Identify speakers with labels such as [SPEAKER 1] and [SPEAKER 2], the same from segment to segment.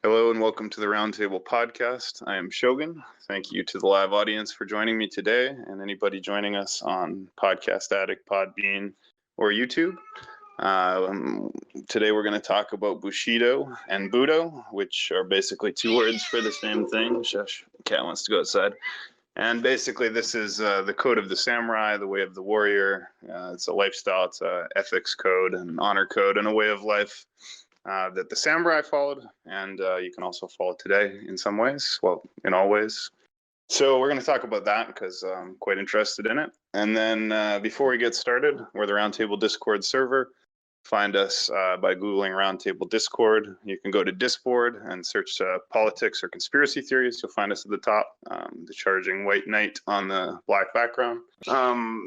[SPEAKER 1] Hello and welcome to the Roundtable Podcast. I am Shogun. Thank you to the live audience for joining me today and anybody joining us on Podcast Addict, Podbean, or YouTube. Today we're going to talk about Bushido and Budo, which are basically two words for the same thing. Shush, cat wants to go outside. And basically this is the code of the samurai, the way of the warrior. It's a lifestyle, it's an ethics code, an honor code, and a way of life that the samurai followed, and you can also follow today in some ways, well, in all ways. So we're going to talk about that because I'm quite interested in it. And then before we get started, we're the Roundtable Discord server. Find us by Googling Roundtable Discord. You can go to Discord and search politics or conspiracy theories. You'll find us at the top, the charging white knight on the black background.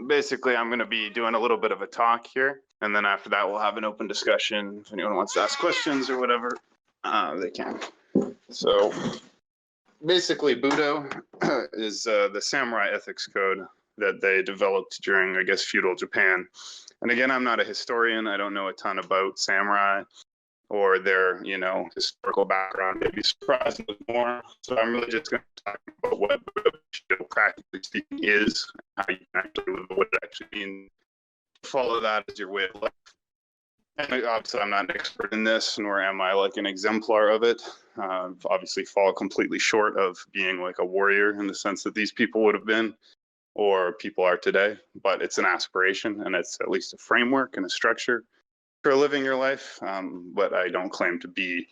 [SPEAKER 1] Basically, I'm going to be doing a little bit of a talk here. And then after that, we'll have an open discussion. If anyone wants to ask questions or whatever, they can. So basically, Budo is the samurai ethics code that they developed during, I guess, feudal Japan. And again, I'm not a historian. I don't know a ton about samurai or their, historical background. They'd be surprised with more. So I'm really just going to talk about what Bushido, practically speaking, is, how you can actually live, what it actually means. Follow that as your way of life. And obviously, I'm not an expert in this, nor am I like an exemplar of it. Obviously, fall completely short of being like a warrior in the sense that these people would have been, or people are today. But it's an aspiration, and it's at least a framework and a structure for living your life. But I don't claim to be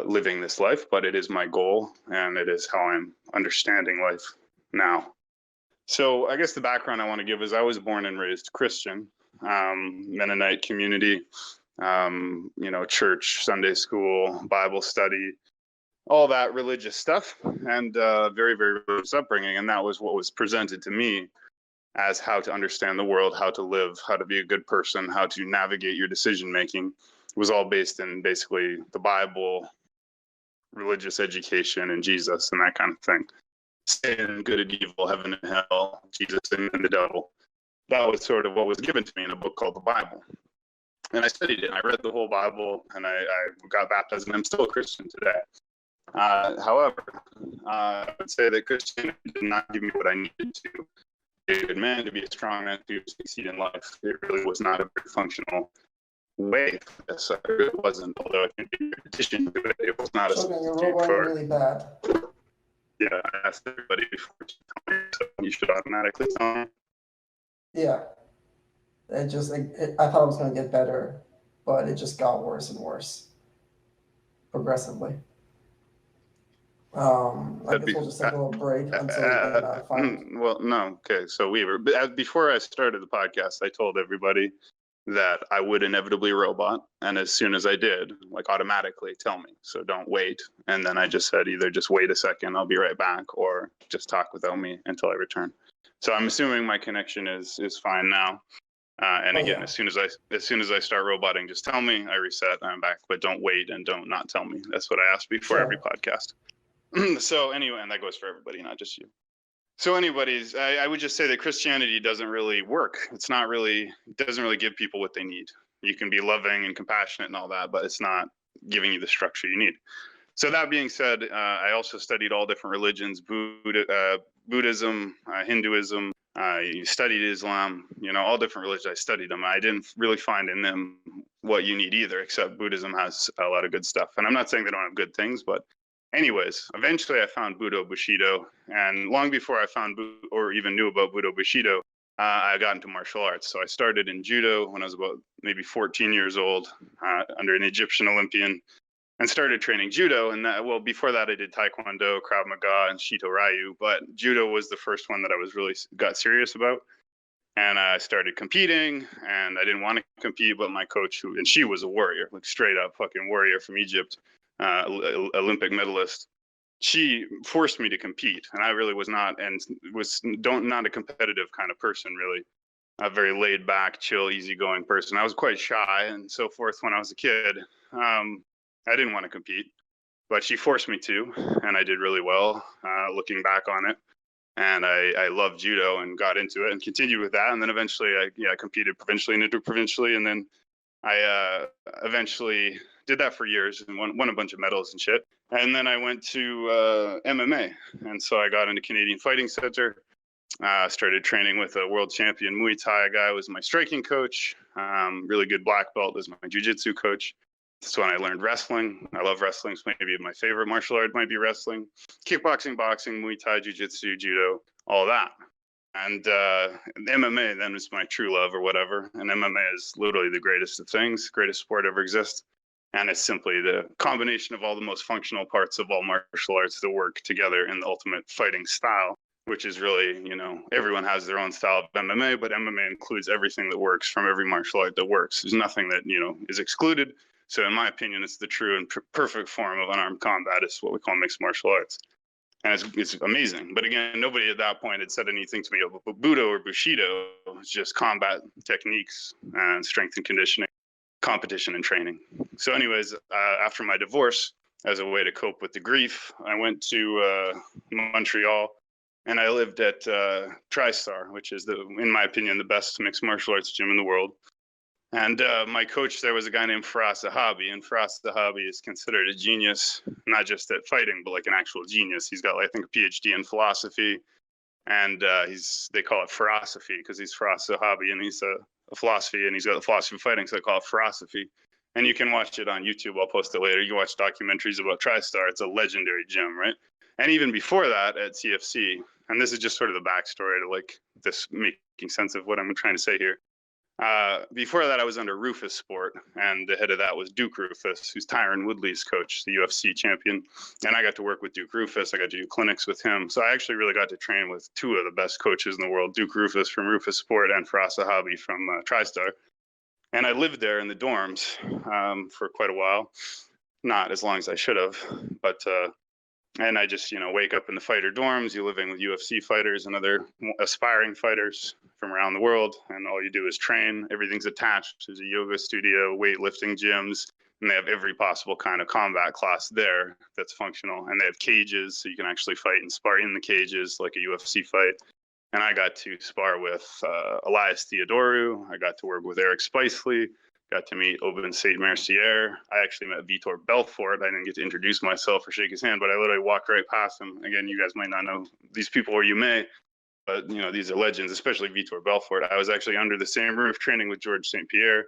[SPEAKER 1] living this life, but it is my goal, and it is how I'm understanding life now. So I guess the background I want to give is I was born and raised Christian, Mennonite community, church, Sunday school, Bible study, all that religious stuff, and very, very religious upbringing. And that was what was presented to me as how to understand the world, how to live, how to be a good person, how to navigate your decision making. It was all based in basically the Bible, religious education, and Jesus, and that kind of thing. Sin, good and evil, heaven and hell, Jesus and the devil. That was sort of what was given to me in a book called the Bible. And I studied it, and I read the whole Bible, and I got baptized, and I'm still a Christian today. However, I would say that Christianity did not give me what I needed to be a good man, to be a strong man, to succeed in life. It really was not a very functional way for this. It really wasn't, although I can be a addition to it. It was not a substitute for
[SPEAKER 2] really bad.
[SPEAKER 1] Yeah, I asked everybody before to tell me, so you should automatically tell me.
[SPEAKER 2] Yeah. I thought it was going to get better, but it just got worse and worse progressively. I guess we'll just take a little break until we can find.
[SPEAKER 1] Well, no, okay. So before I started the podcast, I told everybody that I would inevitably robot, and as soon as I did, like automatically tell me. So don't wait. And then I just said either just wait a second, I'll be right back, or just talk without me until I return. So I'm assuming my connection is fine now. And again, as soon as I start roboting, just tell me. I reset. I'm back, but don't wait and don't not tell me. That's what I ask before every podcast. So anyway, and that goes for everybody, not just you. So anyways, I would just say that Christianity doesn't really work. It doesn't really give people what they need. You can be loving and compassionate and all that, but it's not giving you the structure you need. So that being said, I also studied all different religions, Buddhism, Hinduism, I studied Islam, all different religions. I studied them. I didn't really find in them what you need either, except Buddhism has a lot of good stuff. And I'm not saying they don't have good things, but anyways, eventually I found Budo Bushido, and long before I found or even knew about Budo Bushido, I got into martial arts. So I started in judo when I was about maybe 14 years old, under an Egyptian Olympian, and started training judo. And before that, I did taekwondo, Krav Maga, and Shito Ryu. But judo was the first one that I was really got serious about. And I started competing, and I didn't want to compete, but my coach, and she was a warrior, like straight up fucking warrior from Egypt. Olympic medalist, she forced me to compete, and I really was not, and not a competitive kind of person, really. A very laid back, chill, easygoing person. I was quite shy and so forth when I was a kid. I didn't want to compete, but she forced me to, and I did really well, looking back on it. And I loved judo and got into it and continued with that. And then eventually I competed provincially and interprovincially, and then I eventually did that for years and won a bunch of medals and shit. And then I went to MMA, and so I got into Canadian Fighting Center. Started training with a world champion Muay Thai guy, was my striking coach. Really good black belt was my jiu-jitsu coach. That's when I learned wrestling. I love wrestling. So maybe my favorite martial art might be wrestling, kickboxing, boxing, Muay Thai, jiu-jitsu, judo, all that. And MMA then was my true love or whatever. And MMA is literally the greatest of things, greatest sport ever exists. And it's simply the combination of all the most functional parts of all martial arts that work together in the ultimate fighting style, which is really, everyone has their own style of MMA, but MMA includes everything that works from every martial art that works. There's nothing that, is excluded. So in my opinion, it's the true and perfect form of unarmed combat. It's what we call mixed martial arts. And it's amazing. But again, nobody at that point had said anything to me about Budo or Bushido. It's just combat techniques and strength and conditioning, competition and training. So anyways, after my divorce, as a way to cope with the grief, I went to Montreal, and I lived at TriStar, which is, in my opinion, the best mixed martial arts gym in the world. And my coach there was a guy named Firas Zahabi, and Firas Zahabi is considered a genius, not just at fighting, but like an actual genius. He's got, I think, a PhD in philosophy, and they call it philosophy because he's Firas Zahabi, and he's a philosophy, and he's got the philosophy of fighting, so they call it philosophy. And you can watch it on YouTube. I'll post it later. You can watch documentaries about TriStar. It's a legendary gym, right? And even before that at CFC, and this is just sort of the backstory to like this making sense of what I'm trying to say here. Before that, I was under Rufus Sport, and the head of that was Duke Rufus, who's Tyron Woodley's coach, the UFC champion. And I got to work with Duke Rufus. I got to do clinics with him. So I actually really got to train with two of the best coaches in the world, Duke Rufus from Rufus Sport and Firas Zahabi from TriStar. And I lived there in the dorms for quite a while, not as long as I should have, but and I just, wake up in the fighter dorms. You're living with UFC fighters and other aspiring fighters from around the world, and all you do is train. Everything's attached. There's a yoga studio, weightlifting gyms, and they have every possible kind of combat class there that's functional. And they have cages, so you can actually fight and spar in the cages like a UFC fight. And I got to spar with Elias Theodoru. I got to work with Eric Spicely. Got to meet Aubin Saint-Mercier. I actually met Vitor Belfort. I didn't get to introduce myself or shake his hand, but I literally walked right past him. Again, you guys might not know these people, or you may, but these are legends, especially Vitor Belfort. I was actually under the same roof training with Georges St-Pierre,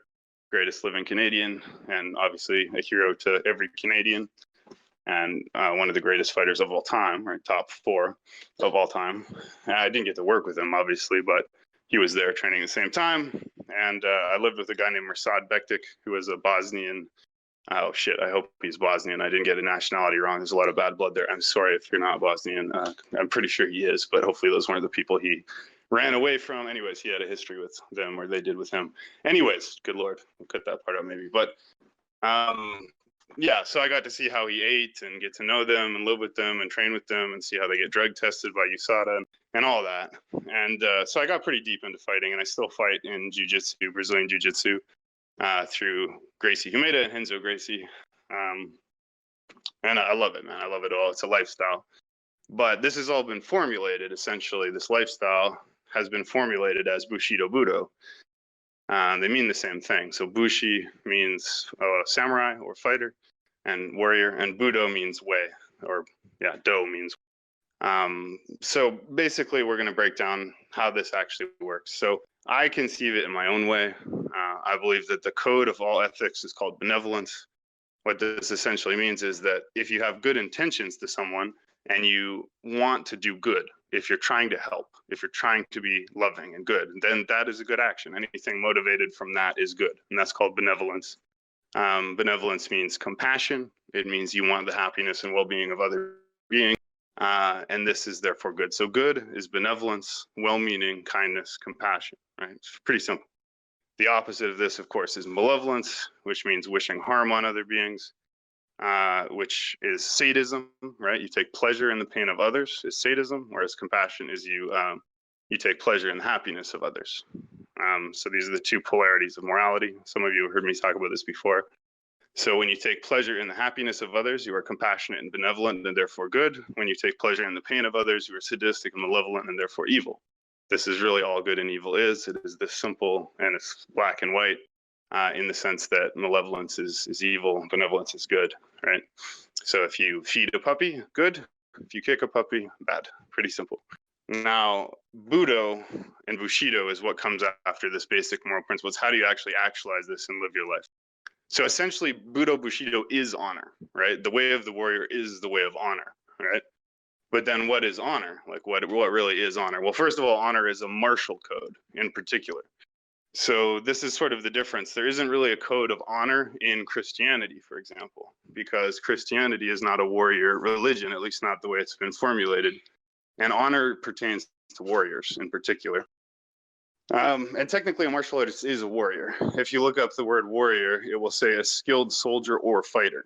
[SPEAKER 1] greatest living Canadian, and obviously a hero to every Canadian, and one of the greatest fighters of all time, right? Top 4 of all time. And I didn't get to work with him, obviously, but he was there training at the same time. And I lived with a guy named Mirsad Bektik, who was a Bosnian. Oh, shit. I hope he's Bosnian. I didn't get a nationality wrong. There's a lot of bad blood there. I'm sorry if you're not Bosnian. I'm pretty sure he is, but hopefully those weren't the people he ran away from. Anyways, he had a history with them, or they did with him. Anyways, good Lord. We'll cut that part out maybe. But yeah, so I got to see how he ate and get to know them and live with them and train with them and see how they get drug tested by USADA and all that. And so I got pretty deep into fighting, and I still fight in jiu-jitsu, Brazilian jiu-jitsu, through Gracie Humeda and Renzo Gracie. And I love it, man. I love it all. It's a lifestyle. But this has all been formulated, essentially. This lifestyle has been formulated as Bushido Budo. They mean the same thing. So Bushi means samurai or fighter, and warrior, and Budo means way, or Do means. So basically, we're going to break down how this actually works. So I conceive it in my own way. I believe that the code of all ethics is called benevolence. What this essentially means is that if you have good intentions to someone and you want to do good, if you're trying to help, if you're trying to be loving and good, then that is a good action. Anything motivated from that is good, and that's called benevolence. Benevolence means compassion. It means you want the happiness and well-being of other beings, and this is therefore good. So good is benevolence, well-meaning, kindness, compassion, right? It's pretty simple. The opposite of this, of course, is malevolence, which means wishing harm on other beings, which is sadism, right? You take pleasure in the pain of others is sadism, whereas compassion is you take pleasure in the happiness of others. So these are the two polarities of morality. Some of you have heard me talk about this before. So when you take pleasure in the happiness of others, you are compassionate and benevolent and therefore good. When you take pleasure in the pain of others, you are sadistic and malevolent and therefore evil. This is really all good and evil is. It is this simple, and it's black and white. in the sense that malevolence is evil, benevolence is good, right? So if you feed a puppy, good. If you kick a puppy, bad. Pretty simple. Now, Budo and Bushido is what comes after this basic moral principle. It's how do you actually actualize this and live your life? So essentially, Budo Bushido is honor, right? The way of the warrior is the way of honor, right? But then what is honor? Like what really is honor? Well, first of all, honor is a martial code in particular. So this is sort of the difference. There isn't really a code of honor in Christianity, for example, because Christianity is not a warrior religion, at least not the way it's been formulated. And honor pertains to warriors in particular. And technically, a martial artist is a warrior. If you look up the word warrior, it will say a skilled soldier or fighter.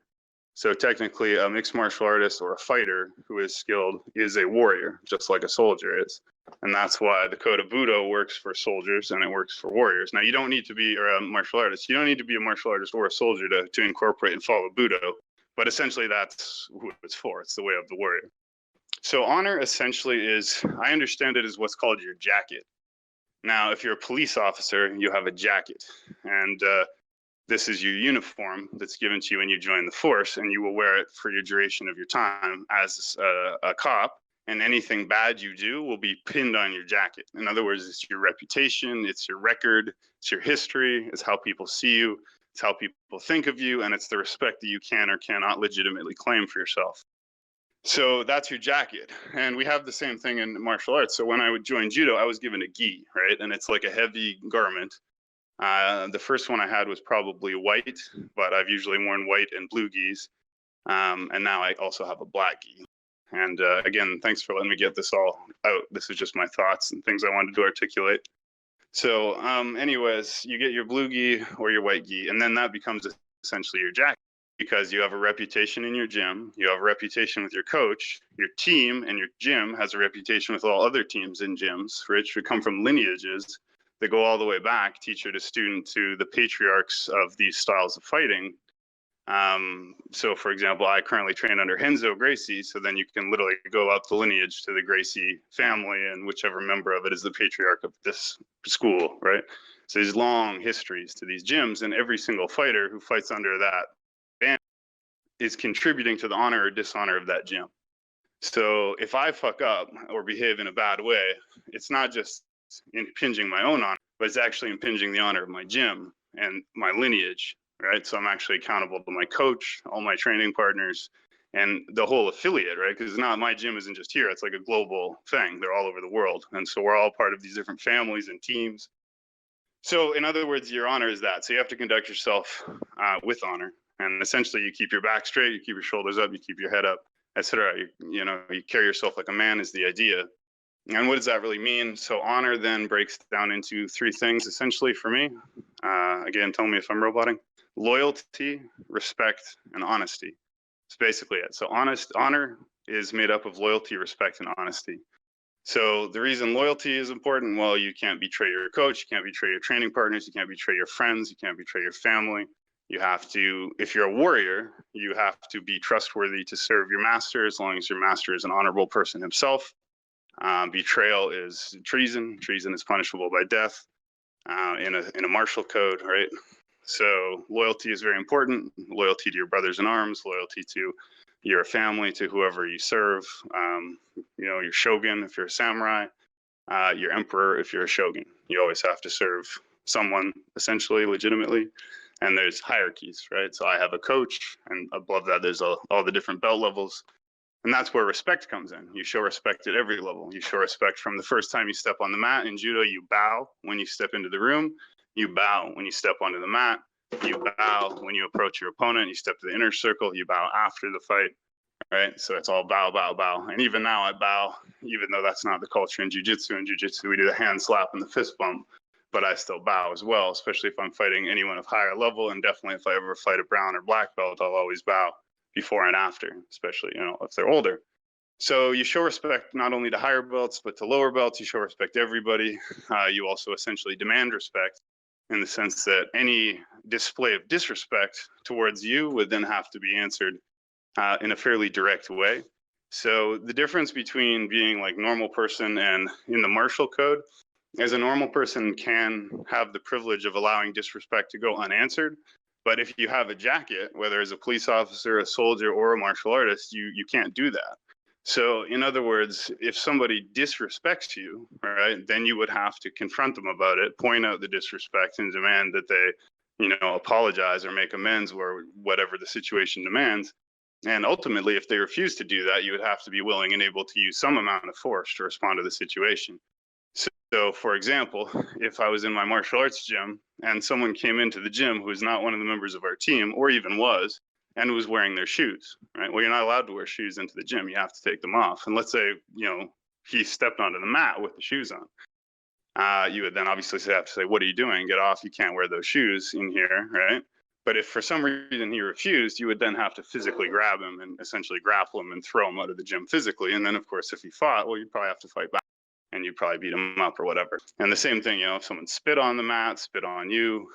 [SPEAKER 1] So technically, a mixed martial artist or a fighter who is skilled is a warrior, just like a soldier is. And that's why the code of Budo works for soldiers and it works for warriors. Now, you don't need to be a martial artist. You don't need to be a martial artist or a soldier to incorporate and follow Budo. But essentially, that's who it's for. It's the way of the warrior. So honor essentially is, I understand it as what's called your jacket. Now, if you're a police officer, you have a jacket. And this is your uniform that's given to you when you join the force, and you will wear it for your duration of your time as a cop. And anything bad you do will be pinned on your jacket. In other words, it's your reputation, it's your record, it's your history, it's how people see you, it's how people think of you, and it's the respect that you can or cannot legitimately claim for yourself. So that's your jacket. And we have the same thing in martial arts. So when I would join judo, I was given a gi, right? And it's like a heavy garment. The first one I had was probably white, but I've usually worn white and blue gis. And now I also have a black gi. And again, thanks for letting me get this all out. This is just my thoughts and things I wanted to articulate. So anyways, you get your blue gi or your white gi, and then that becomes essentially your jacket. Because you have a reputation in your gym, you have a reputation with your coach, your team and your gym has a reputation with all other teams in gyms, which come from lineages that go all the way back, teacher to student, to the patriarchs of these styles of fighting. So for example, I currently train under Renzo Gracie, so then you can literally go up the lineage to the Gracie family, and whichever member of it is the patriarch of this school, right? So these long histories to these gyms, and every single fighter who fights under that band is contributing to the honor or dishonor of that gym. So if I fuck up or behave in a bad way, it's not just impinging my own honor, but it's actually impinging the honor of my gym and my lineage, right? So I'm actually accountable to my coach, all my training partners, and the whole affiliate, right? Because not my gym isn't just here, it's like a global thing. They're all over the world. And so we're all part of these different families and teams. So in other words, your honor is that. So you have to conduct yourself with honor. And essentially, you keep your back straight, you keep your shoulders up, you keep your head up, etc. You carry yourself like a man is the idea. And what does that really mean? So honor then breaks down into three things, essentially, for me. Again, tell me if I'm roboting. Loyalty, respect, and honesty. That's basically it. So honor is made up of loyalty, respect, and honesty. So the reason loyalty is important, well, you can't betray your coach, you can't betray your training partners, you can't betray your friends, you can't betray your family. You have to, if you're a warrior, you have to be trustworthy to serve your master as long as your master is an honorable person himself. Betrayal is treason. Treason is punishable by death in a martial code, right? So loyalty is very important. Loyalty to your brothers in arms, loyalty to your family, to whoever you serve, your shogun if you're a samurai, your emperor if you're a shogun. You always have to serve someone essentially, legitimately. And there's hierarchies, right? So I have a coach, and above that, there's all the different belt levels. And that's where respect comes in. You show respect at every level. You show respect from the first time you step on the mat. In judo, you bow when you step into the room. You bow when you step onto the mat. You bow when you approach your opponent. You step to the inner circle. You bow after the fight, right? So it's all bow, bow, bow. And even now I bow, even though that's not the culture in jiu-jitsu. In jiu-jitsu, we do the hand slap and the fist bump. But I still bow as well, especially if I'm fighting anyone of higher level. And definitely if I ever fight a brown or black belt, I'll always bow before and after, especially, if they're older. So you show respect not only to higher belts, but to lower belts. You show respect to everybody. You also essentially demand respect in the sense that any display of disrespect towards you would then have to be answered in a fairly direct way. So the difference between being like normal person and in the martial code as a normal person can have the privilege of allowing disrespect to go unanswered. But if you have a jacket, whether as a police officer, a soldier, or a martial artist, you can't do that. So in other words, if somebody disrespects you, right, then you would have to confront them about it, point out the disrespect, and demand that they, apologize or make amends or whatever the situation demands. And ultimately, if they refuse to do that, you would have to be willing and able to use some amount of force to respond to the situation. So, for example, if I was in my martial arts gym and someone came into the gym who was not one of the members of our team, or even was, and was wearing their shoes, right? Well, you're not allowed to wear shoes into the gym. You have to take them off. And let's say, he stepped onto the mat with the shoes on. You would then obviously have to say, what are you doing? Get off. You can't wear those shoes in here, right? But if for some reason he refused, you would then have to physically grab him and essentially grapple him and throw him out of the gym physically. And then, of course, if he fought, well, you'd probably have to fight back. And you'd probably beat them up or whatever. And the same thing, if someone spit on the mat, spit on you,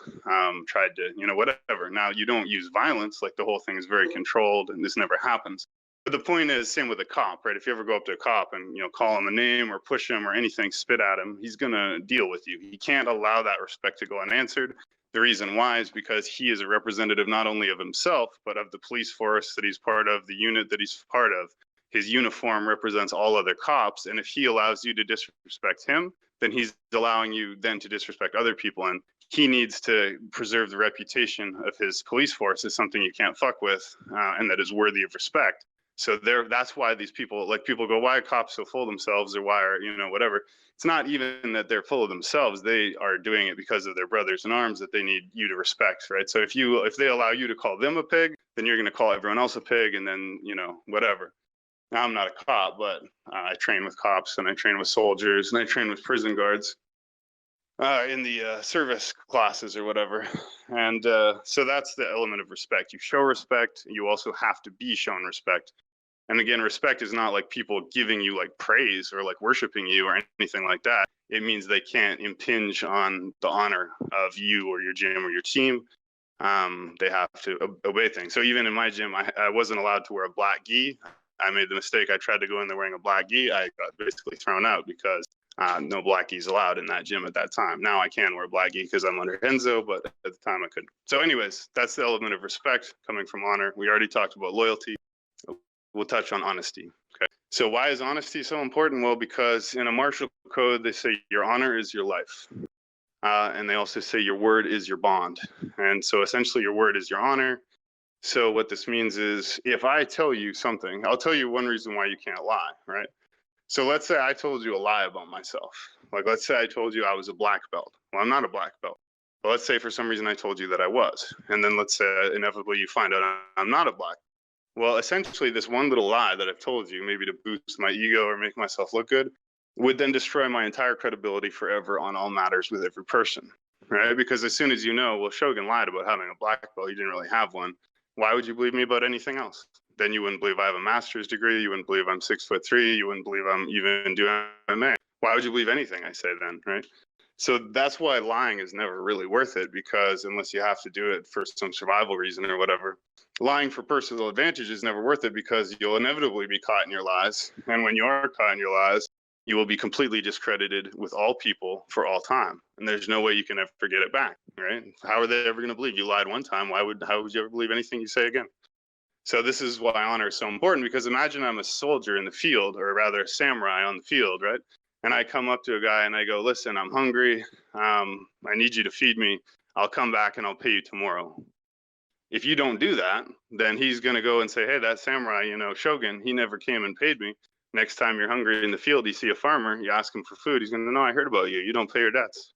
[SPEAKER 1] tried to, whatever. Now, you don't use violence, like the whole thing is very controlled and this never happens. But the point is, same with a cop, right? If you ever go up to a cop and, call him a name or push him or anything, spit at him, he's going to deal with you. He can't allow that respect to go unanswered. The reason why is because he is a representative not only of himself, but of the police force that he's part of, the unit that he's part of. His uniform represents all other cops. And if he allows you to disrespect him, then he's allowing you then to disrespect other people. And he needs to preserve the reputation of his police force as something you can't fuck with and that is worthy of respect. So that's why these people, like people go, why are cops so full of themselves or why are, whatever. It's not even that they're full of themselves. They are doing it because of their brothers in arms that they need you to respect, right? So if they allow you to call them a pig, then you're going to call everyone else a pig and then, whatever. Now, I'm not a cop, but I train with cops and I train with soldiers and I train with prison guards in the service classes or whatever. And so that's the element of respect. You show respect. You also have to be shown respect. And again, respect is not like people giving you like praise or like worshiping you or anything like that. It means they can't impinge on the honor of you or your gym or your team. They have to obey things. So even in my gym, I wasn't allowed to wear a black gi. I made the mistake. I tried to go in there wearing a black gi. I got basically thrown out because no black gis allowed in that gym at that time. Now I can wear black gi because I'm under Henzo, but at the time I couldn't. So anyways, that's the element of respect coming from honor. We already talked about loyalty. We'll touch on honesty. Okay. So why is honesty so important? Well, because in a martial code, they say your honor is your life. And they also say your word is your bond. And so essentially your word is your honor. So what this means is if I tell you something, I'll tell you one reason why you can't lie, right? So let's say I told you a lie about myself. Like let's say I told you I was a black belt. Well, I'm not a black belt. But let's say for some reason I told you that I was. And then let's say inevitably you find out I'm not a black. Well, essentially this one little lie that I've told you, maybe to boost my ego or make myself look good, would then destroy my entire credibility forever on all matters with every person, right? Because as soon as well, Shogun lied about having a black belt. You didn't really have one. Why would you believe me about anything else? Then you wouldn't believe I have a master's degree. You wouldn't believe I'm 6'3". You wouldn't believe I'm even doing MMA. Why would you believe anything I say then, right? So that's why lying is never really worth it, because unless you have to do it for some survival reason or whatever, lying for personal advantage is never worth it because you'll inevitably be caught in your lies. And when you are caught in your lies, you will be completely discredited with all people for all time. And there's no way you can ever get it back, right? How are they ever going to believe you lied one time? How would you ever believe anything you say again? So this is why honor is so important, because imagine I'm a soldier in the field, or rather a samurai on the field, right? And I come up to a guy and I go, listen, I'm hungry. I need you to feed me. I'll come back and I'll pay you tomorrow. If you don't do that, then he's going to go and say, hey, that samurai, Shogun, he never came and paid me. Next time you're hungry in the field, you see a farmer, you ask him for food, he's going to know, I heard about you. You don't pay your debts,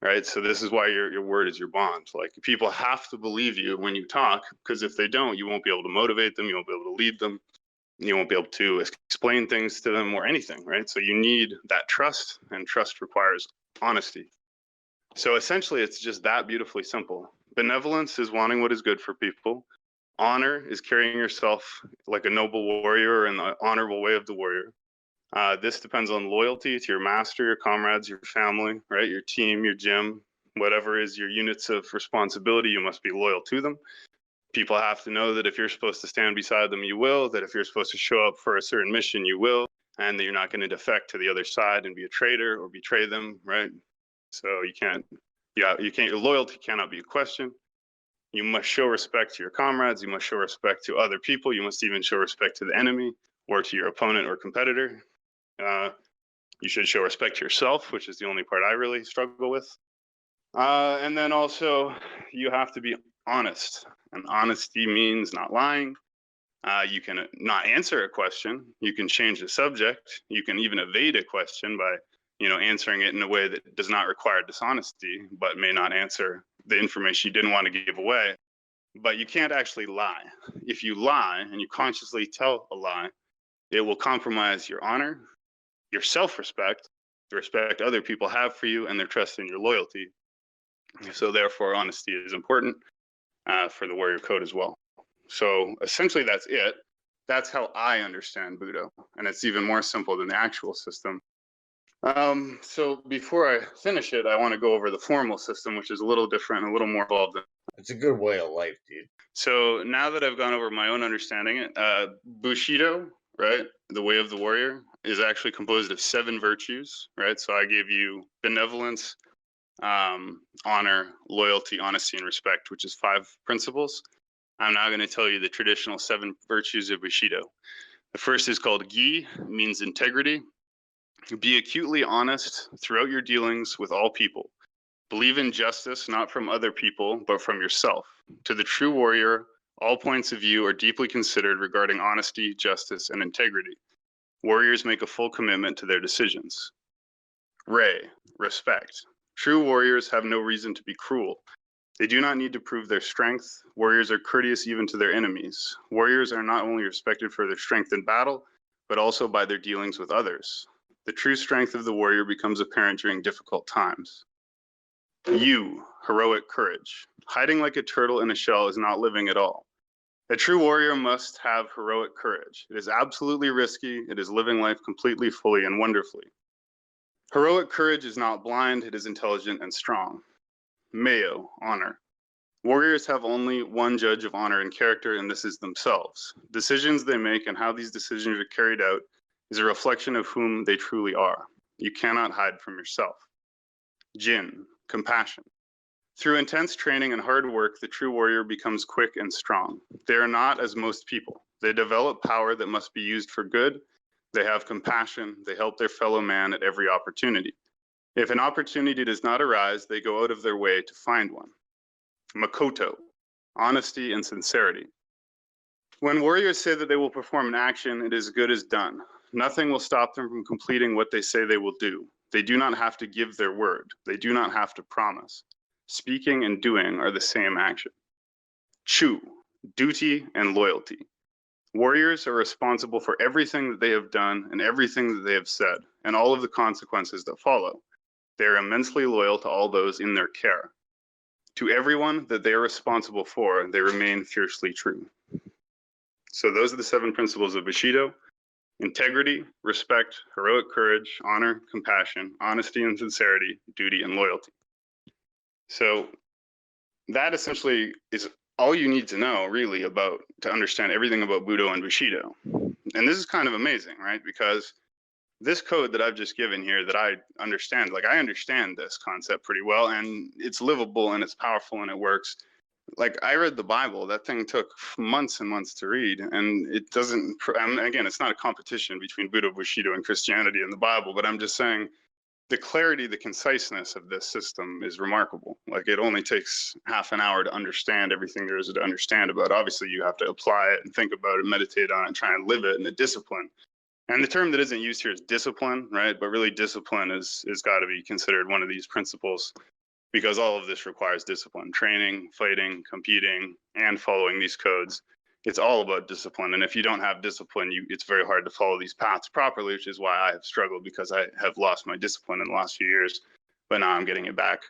[SPEAKER 1] right? So this is why your word is your bond. Like people have to believe you when you talk, because if they don't, you won't be able to motivate them. You won't be able to lead them. You won't be able to explain things to them or anything, right? So you need that trust, and trust requires honesty. So essentially, it's just that beautifully simple. Benevolence is wanting what is good for people. Honor is carrying yourself like a noble warrior in the honorable way of the warrior. This depends on loyalty to your master, your comrades, your family, right? Your team, your gym, whatever is your units of responsibility, you must be loyal to them. People have to know that if you're supposed to stand beside them, you will, that if you're supposed to show up for a certain mission, you will, and that you're not going to defect to the other side and be a traitor or betray them, right? So you can't, your loyalty cannot be a question. You must show respect to your comrades. You must show respect to other people. You must even show respect to the enemy or to your opponent or competitor. You should show respect to yourself, which is the only part I really struggle with. And then also, you have to be honest. And honesty means not lying. You can not answer a question. You can change the subject. You can even evade a question by, answering it in a way that does not require dishonesty, but may not answer the information you didn't want to give away. But you can't actually lie. If you lie and you consciously tell a lie, it will compromise your honor, your self-respect, the respect other people have for you, and their trust in your loyalty. So therefore, honesty is important for the warrior code as well. So essentially, that's it. That's how I understand Budo, and it's even more simple than the actual system. So before I finish it, I want to go over the formal system, which is a little different and a little more involved.
[SPEAKER 3] It's a good way of life, dude.
[SPEAKER 1] So now that I've gone over my own understanding, Bushido, right, the way of the warrior, is actually composed of 7 virtues, right? So I gave you benevolence, honor, loyalty, honesty, and respect, which is 5 principles. I'm now going to tell you the traditional 7 virtues of Bushido. The first is called Gi, means integrity. Be acutely honest throughout your dealings with all people. Believe in justice, not from other people, but from yourself. To the true warrior, all points of view are deeply considered regarding honesty, justice, and integrity. Warriors make a full commitment to their decisions. Rei, respect. True warriors have no reason to be cruel. They do not need to prove their strength. Warriors are courteous even to their enemies. Warriors are not only respected for their strength in battle, but also by their dealings with others. The true strength of the warrior becomes apparent during difficult times. You, heroic courage. Hiding like a turtle in a shell is not living at all. A true warrior must have heroic courage. It is absolutely risky. It is living life completely, fully, and wonderfully. Heroic courage is not blind. It is intelligent and strong. Meo, honor. Warriors have only one judge of honor and character, and this is themselves. Decisions they make and how these decisions are carried out is a reflection of whom they truly are. You cannot hide from yourself. Jin, compassion. Through intense training and hard work, the true warrior becomes quick and strong. They are not as most people. They develop power that must be used for good. They have compassion. They help their fellow man at every opportunity. If an opportunity does not arise, they go out of their way to find one. Makoto, honesty and sincerity. When warriors say that they will perform an action, it is good as done. Nothing will stop them from completing what they say they will do. They do not have to give their word. They do not have to promise. Speaking and doing are the same action. Chu, duty and loyalty. Warriors are responsible for everything that they have done and everything that they have said, and all of the consequences that follow. They are immensely loyal to all those in their care. To everyone that they are responsible for, they remain fiercely true. So those are the 7 principles of Bushido. Integrity, respect, heroic courage, honor, compassion, honesty and sincerity, duty and loyalty. So that essentially is all you need to know really to understand everything about Budo and Bushido. And this is kind of amazing, right? Because this code that I've just given here that I understand, I understand this concept pretty well, and it's livable and it's powerful and it works. I read the Bible, that thing took months and months to read, and it doesn't, again, it's not a competition between Budo, Bushido, and Christianity and the Bible, but I'm just saying the clarity, the conciseness of this system is remarkable. It only takes half an hour to understand everything there is to understand about it. Obviously, you have to apply it and think about it, meditate on it, and try and live it in a discipline. And the term that isn't used here is discipline, right? But really discipline is got to be considered one of these principles, because all of this requires discipline, training, fighting, competing, and following these codes. It's all about discipline. And if you don't have discipline, it's very hard to follow these paths properly, which is why I have struggled, because I have lost my discipline in the last few years, but now I'm getting it back.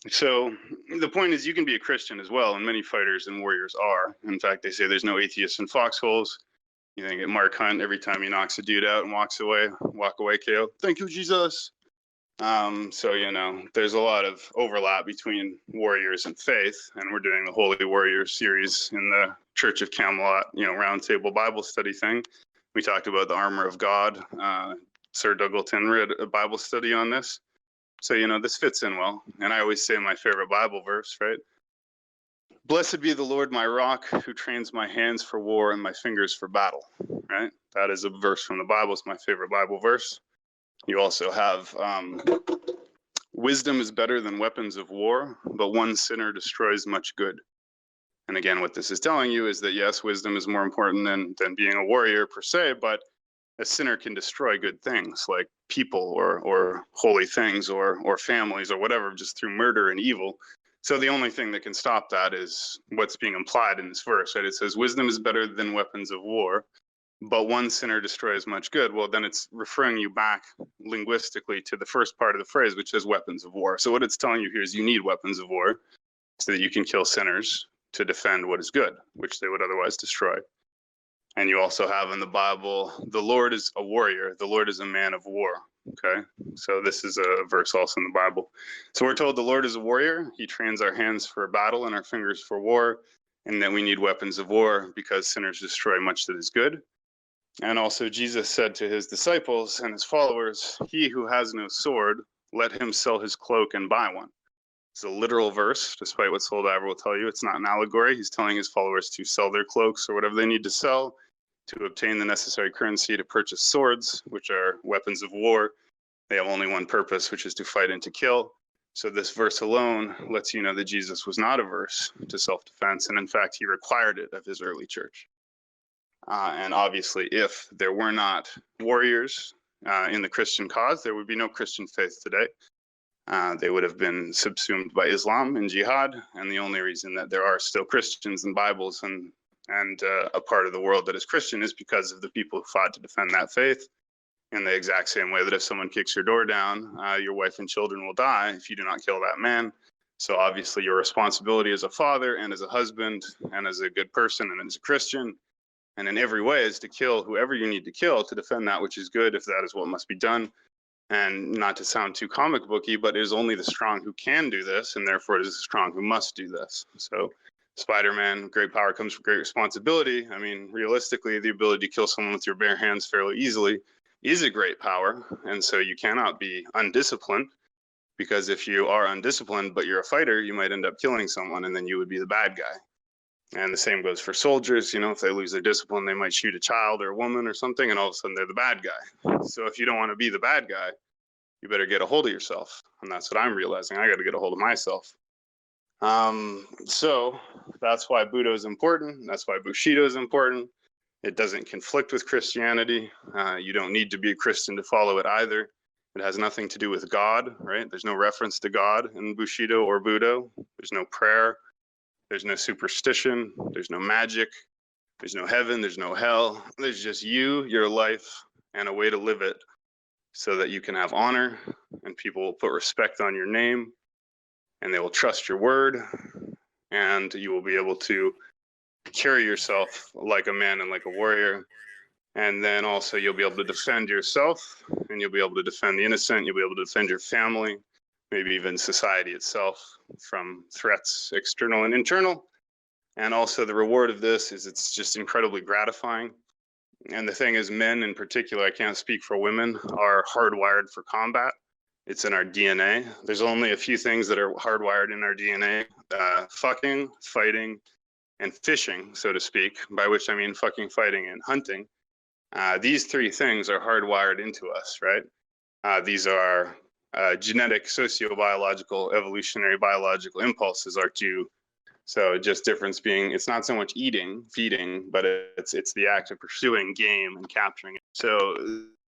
[SPEAKER 1] So the point is, you can be a Christian as well, and many fighters and warriors are. In fact, they say there's no atheists in foxholes. You think at Mark Hunt, every time he knocks a dude out and walk away, KO. Thank you, Jesus. So, there's a lot of overlap between warriors and faith, and we're doing the Holy Warrior series in the Church of Camelot, roundtable Bible study thing. We talked about the armor of God. Sir Dougleton read a Bible study on this. So, this fits in well. And I always say my favorite Bible verse, right? Blessed be the Lord, my rock, who trains my hands for war and my fingers for battle, right? That is a verse from the Bible. It's my favorite Bible verse. You also have wisdom is better than weapons of war, but one sinner destroys much good. And again, what this is telling you is that, yes, wisdom is more important than being a warrior per se, but a sinner can destroy good things like people or holy things or families or whatever, just through murder and evil. So the only thing that can stop that is what's being implied in this verse, right? It says, wisdom is better than weapons of war, but one sinner destroys much good. Well, then it's referring you back linguistically to the first part of the phrase, which is weapons of war. So what it's telling you here is you need weapons of war so that you can kill sinners to defend what is good, which they would otherwise destroy. And you also have in the Bible, the Lord is a warrior. The Lord is a man of war. Okay, so this is a verse also in the Bible. So we're told the Lord is a warrior. He trains our hands for battle and our fingers for war, and that we need weapons of war because sinners destroy much that is good. And also Jesus said to his disciples and his followers, he who has no sword, let him sell his cloak and buy one. It's a literal verse, despite what Soul Diver will tell you. It's not an allegory. He's telling his followers to sell their cloaks or whatever they need to sell to obtain the necessary currency to purchase swords, which are weapons of war. They have only one purpose, which is to fight and to kill. So this verse alone lets you know that Jesus was not averse to self-defense, and in fact, he required it of his early church. And obviously, if there were not warriors in the Christian cause, there would be no Christian faith today. They would have been subsumed by Islam and jihad, and the only reason that there are still Christians and Bibles and a part of the world that is Christian is because of the people who fought to defend that faith. In the exact same way that if someone kicks your door down, your wife and children will die if you do not kill that man. So obviously your responsibility as a father and as a husband and as a good person and as a Christian and in every way is to kill whoever you need to kill to defend that which is good, if that is what must be done. And not to sound too comic booky, but it is only the strong who can do this, and therefore it is the strong who must do this. So Spider-Man, great power comes with great responsibility. I mean, realistically, the ability to kill someone with your bare hands fairly easily is a great power. And so you cannot be undisciplined, because if you are undisciplined, but you're a fighter, you might end up killing someone and then you would be the bad guy. And the same goes for soldiers. If they lose their discipline, they might shoot a child or a woman or something, and all of a sudden they're the bad guy. So if you don't want to be the bad guy, you better get a hold of yourself. And that's what I'm realizing. I got to get a hold of myself. So that's why Buddha is important. That's why Bushido is important. It doesn't conflict with Christianity. You don't need to be a Christian to follow it either. It has nothing to do with God, right? There's no reference to God in Bushido or Buddha. There's no prayer. There's no superstition. There's no magic. There's no heaven. There's no hell. There's just you, your life, and a way to live it so that you can have honor and people will put respect on your name and they will trust your word and you will be able to carry yourself like a man and like a warrior. And then also you'll be able to defend yourself and you'll be able to defend the innocent. You'll be able to defend your family, maybe even society itself from threats, external and internal. And also the reward of this is it's just incredibly gratifying. And the thing is, men in particular, I can't speak for women, are hardwired for combat. It's in our DNA. There's only a few things that are hardwired in our DNA, fucking, fighting, and fishing, so to speak, by which I mean fucking, fighting, and hunting. These three things are hardwired into us, right? These are genetic, socio-biological, evolutionary, biological impulses are due. So just difference being, it's not so much eating, feeding, but it's the act of pursuing game and capturing it. So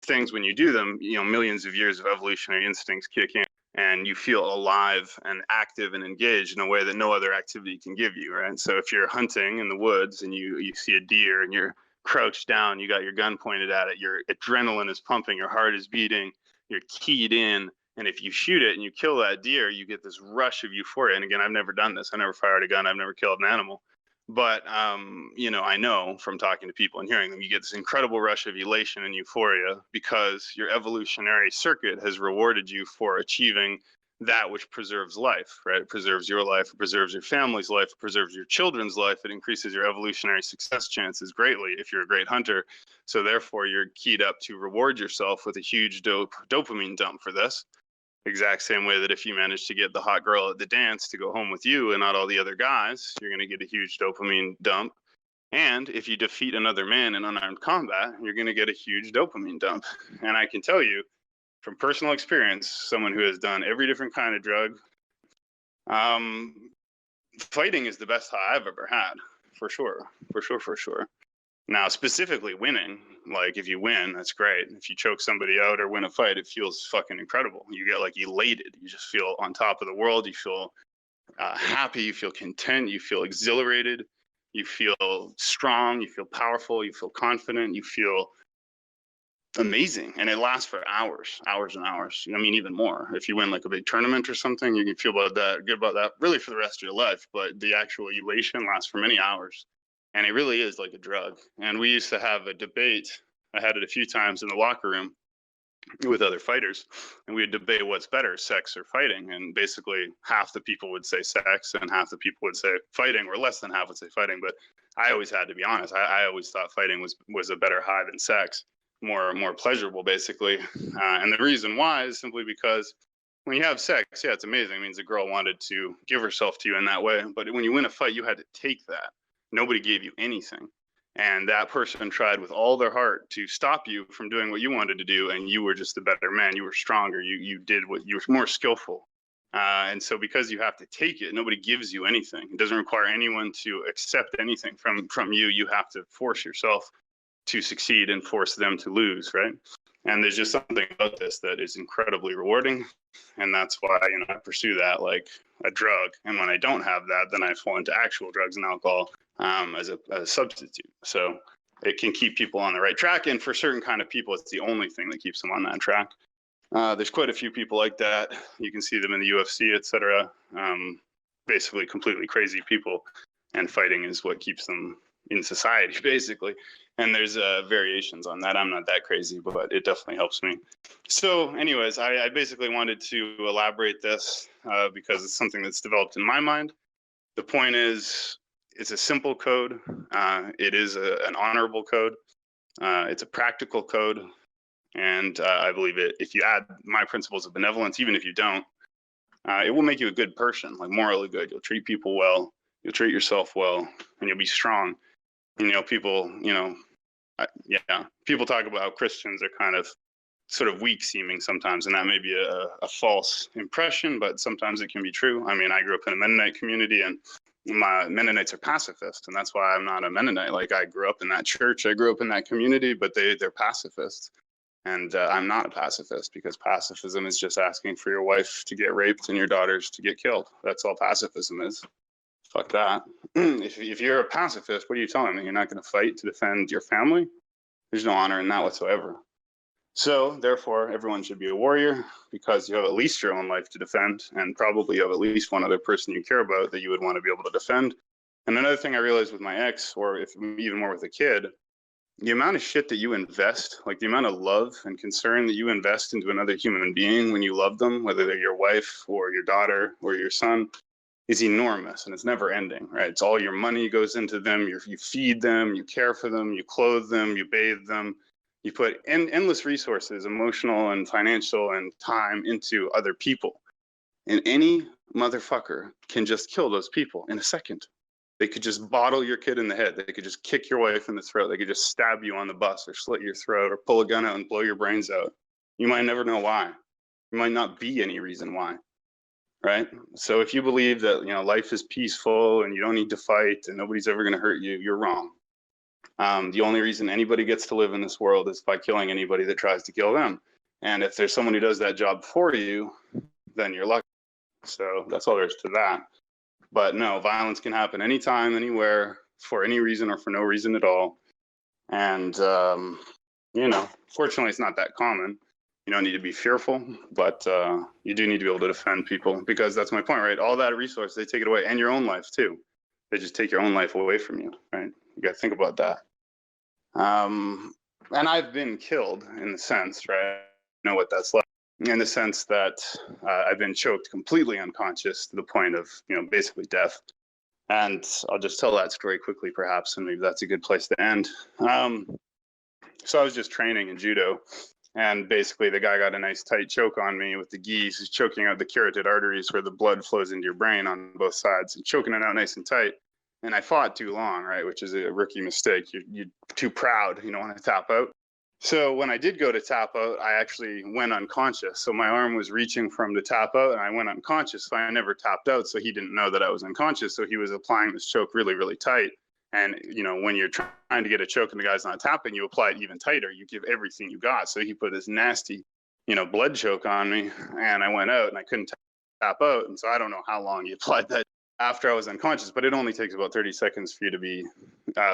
[SPEAKER 1] things, when you do them, millions of years of evolutionary instincts kick in and you feel alive and active and engaged in a way that no other activity can give you, right? So if you're hunting in the woods and you see a deer and you're crouched down, you got your gun pointed at it, your adrenaline is pumping, your heart is beating, you're keyed in. And if you shoot it and you kill that deer, you get this rush of euphoria. And again, I've never done this. I never fired a gun. I've never killed an animal. But, I know from talking to people and hearing them, you get this incredible rush of elation and euphoria because your evolutionary circuit has rewarded you for achieving that which preserves life, right? It preserves your life, it preserves your family's life, it preserves your children's life. It increases your evolutionary success chances greatly if you're a great hunter. So therefore, you're keyed up to reward yourself with a huge dopamine dump for this. Exact same way that if you manage to get the hot girl at the dance to go home with you and not all the other guys, you're going to get a huge dopamine dump. And if you defeat another man in unarmed combat, you're going to get a huge dopamine dump. And I can tell you from personal experience, someone who has done every different kind of drug, fighting is the best high I've ever had, for sure, for sure, for sure. Now, specifically winning, like if you win, that's great. If you choke somebody out or win a fight, it feels fucking incredible. You get like elated. You just feel on top of the world. You feel happy. You feel content. You feel exhilarated. You feel strong. You feel powerful. You feel confident. You feel amazing. And it lasts for hours, hours and hours. I mean, even more. If you win like a big tournament or something, you can feel about that, good about that, really for the rest of your life. But the actual elation lasts for many hours. And it really is like a drug. And we used to have a debate. I had it a few times in the locker room with other fighters, and we would debate what's better, sex or fighting. And basically half the people would say sex and half the people would say fighting, or less than half would say fighting. But I always had to be honest. I always thought fighting was a better high than sex, more pleasurable, basically. And the reason why is simply because when you have sex, yeah, it's amazing. It means a girl wanted to give herself to you in that way. But when you win a fight, you had to take that. Nobody gave you anything. And that person tried with all their heart to stop you from doing what you wanted to do. And you were just a better man. You were stronger. You did what you were more skillful. And so because you have to take it, nobody gives you anything. It doesn't require anyone to accept anything from you. You have to force yourself to succeed and force them to lose, right? And there's just something about this that is incredibly rewarding. And that's why, I pursue that like a drug. And when I don't have that, then I fall into actual drugs and alcohol as a substitute. So it can keep people on the right track. And for certain kind of people, it's the only thing that keeps them on that track. There's quite a few people like that. You can see them in the UFC, etc. Basically completely crazy people. And fighting is what keeps them in society, basically. And there's variations on that. I'm not that crazy, but it definitely helps me. So anyways, I basically wanted to elaborate this because it's something that's developed in my mind. The point is, it's a simple code. It is an honorable code. It's a practical code. And I believe if you add my principles of benevolence, even if you don't, it will make you a good person, like morally good. You'll treat people well. You'll treat yourself well, and you'll be strong. People, people talk about how Christians are kind of sort of weak seeming sometimes, and that may be a false impression, but sometimes it can be true. I mean, I grew up in a Mennonite community, and my Mennonites are pacifists, and that's why I'm not a Mennonite. Like, I grew up in that church, I grew up in that community, but they're pacifists. And I'm not a pacifist, because pacifism is just asking for your wife to get raped and your daughters to get killed. That's all pacifism is. Fuck that. If you're a pacifist, what are you telling me? You're not going to fight to defend your family? There's no honor in that whatsoever. So therefore, everyone should be a warrior, because you have at least your own life to defend, and probably you have at least one other person you care about that you would want to be able to defend. And another thing I realized with my ex, or if even more with a kid, the amount of shit that you invest, like the amount of love and concern that you invest into another human being when you love them, whether they're your wife or your daughter or your son, is enormous, and it's never ending, right? It's all your money goes into them. You feed them, you care for them, you clothe them, you bathe them. You put endless resources, emotional and financial and time, into other people. And any motherfucker can just kill those people in a second. They could just bottle your kid in the head. They could just kick your wife in the throat. They could just stab you on the bus, or slit your throat, or pull a gun out and blow your brains out. You might never know why. There might not be any reason why, right? So if you believe that life is peaceful and you don't need to fight and nobody's ever going to hurt you, you're wrong. The only reason anybody gets to live in this world is by killing anybody that tries to kill them. And if there's someone who does that job for you, then you're lucky. So that's all there is to that. But no, violence can happen anytime, anywhere, for any reason or for no reason at all. And, fortunately, it's not that common. You don't need to be fearful, but you do need to be able to defend people, because that's my point, right? All that resource, they take it away, and your own life too. They just take your own life away from you, right? You got to think about that. And I've been killed in the sense, right? I know what that's like. in the sense that I've been choked completely unconscious to the point of, basically death. And I'll just tell that story quickly, perhaps, and maybe that's a good place to end. So I was just training in judo, and basically the guy got a nice tight choke on me with the gis. He's choking out the carotid arteries where the blood flows into your brain on both sides, and choking it out nice and tight. And I fought too long, right, which is a rookie mistake. You're too proud. You don't want to tap out. So when I did go to tap out, I actually went unconscious. So my arm was reaching from to tap out, and I went unconscious. So I never tapped out. So he didn't know that I was unconscious. So he was applying this choke really, really tight. And, when you're trying to get a choke and the guy's not tapping, you apply it even tighter. You give everything you got. So he put this nasty, blood choke on me, and I went out and I couldn't tap out. And so I don't know how long he applied that after I was unconscious, but it only takes about 30 seconds for you to be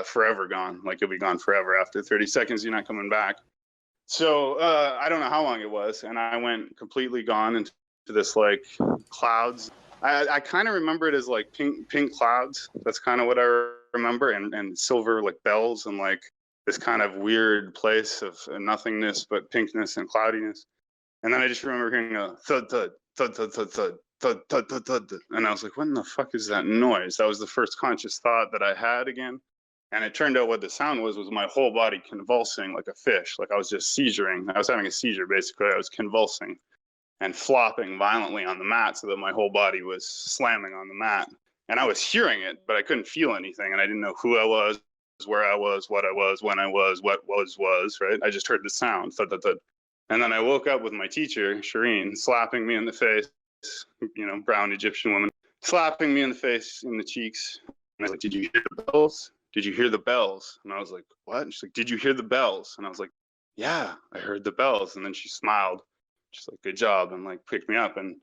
[SPEAKER 1] forever gone. Like you'll be gone forever. After 30 seconds, you're not coming back. So I don't know how long it was. And I went completely gone into this like clouds. I kind of remember it as like pink clouds. That's kind of what I remember. And silver like bells and like this kind of weird place of nothingness, but pinkness and cloudiness. And then I just remember hearing a thud, thud, thud, thud, thud, thud. Thud, thud, thud, thud. And I was like, what in the fuck is that noise? That was the first conscious thought that I had again. And it turned out what the sound was my whole body convulsing like a fish. Like I was just seizuring. I was having a seizure, basically. I was convulsing and flopping violently on the mat so that my whole body was slamming on the mat. And I was hearing it, but I couldn't feel anything. And I didn't know who I was, where I was, what I was, when I was, what was, right? I just heard the sound, thud, thud, thud. And then I woke up with my teacher, Shireen, slapping me in the face. Brown Egyptian woman, slapping me in the face, in the cheeks. And I was like, did you hear the bells? Did you hear the bells? And I was like, what? And she's like, did you hear the bells? And I was like, yeah, I heard the bells. And then she smiled. She's like, good job, and like picked me up. And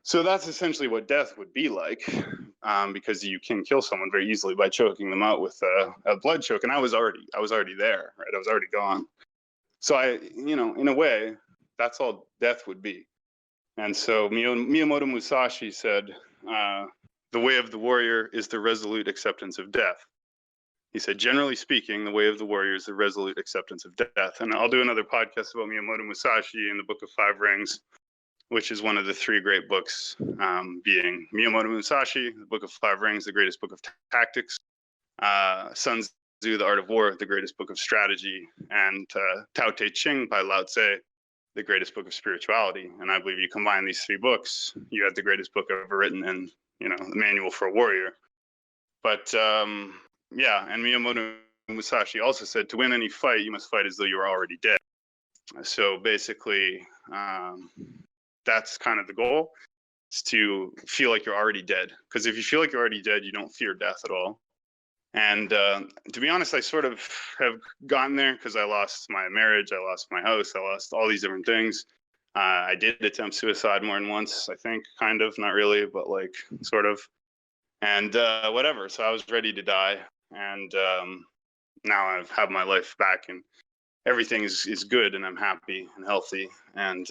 [SPEAKER 1] so that's essentially what death would be like, because you can kill someone very easily by choking them out with a blood choke. And I was already there, right? I was already gone. So I, in a way, that's all death would be. And so Miyamoto Musashi said, the way of the warrior is the resolute acceptance of death. He said, generally speaking, the way of the warrior is the resolute acceptance of death. And I'll do another podcast about Miyamoto Musashi in the Book of Five Rings, which is one of the three great books, being Miyamoto Musashi, the Book of Five Rings, the greatest book of tactics, Sun Tzu, The Art of War, the greatest book of strategy, and Tao Te Ching by Lao Tse, the greatest book of spirituality. And I believe you combine these three books, you have the greatest book ever written, and the manual for a warrior. But and Miyamoto Musashi also said, to win any fight, you must fight as though you were already dead. So basically, that's kind of the goal, is to feel like you're already dead. Because if you feel like you're already dead, you don't fear death at all. And to be honest, I sort of have gotten there because I lost my marriage, I lost my house, I lost all these different things. I did attempt suicide more than once, I think, kind of, not really, but like sort of. And whatever, so I was ready to die. And now I have my life back and everything is good and I'm happy and healthy and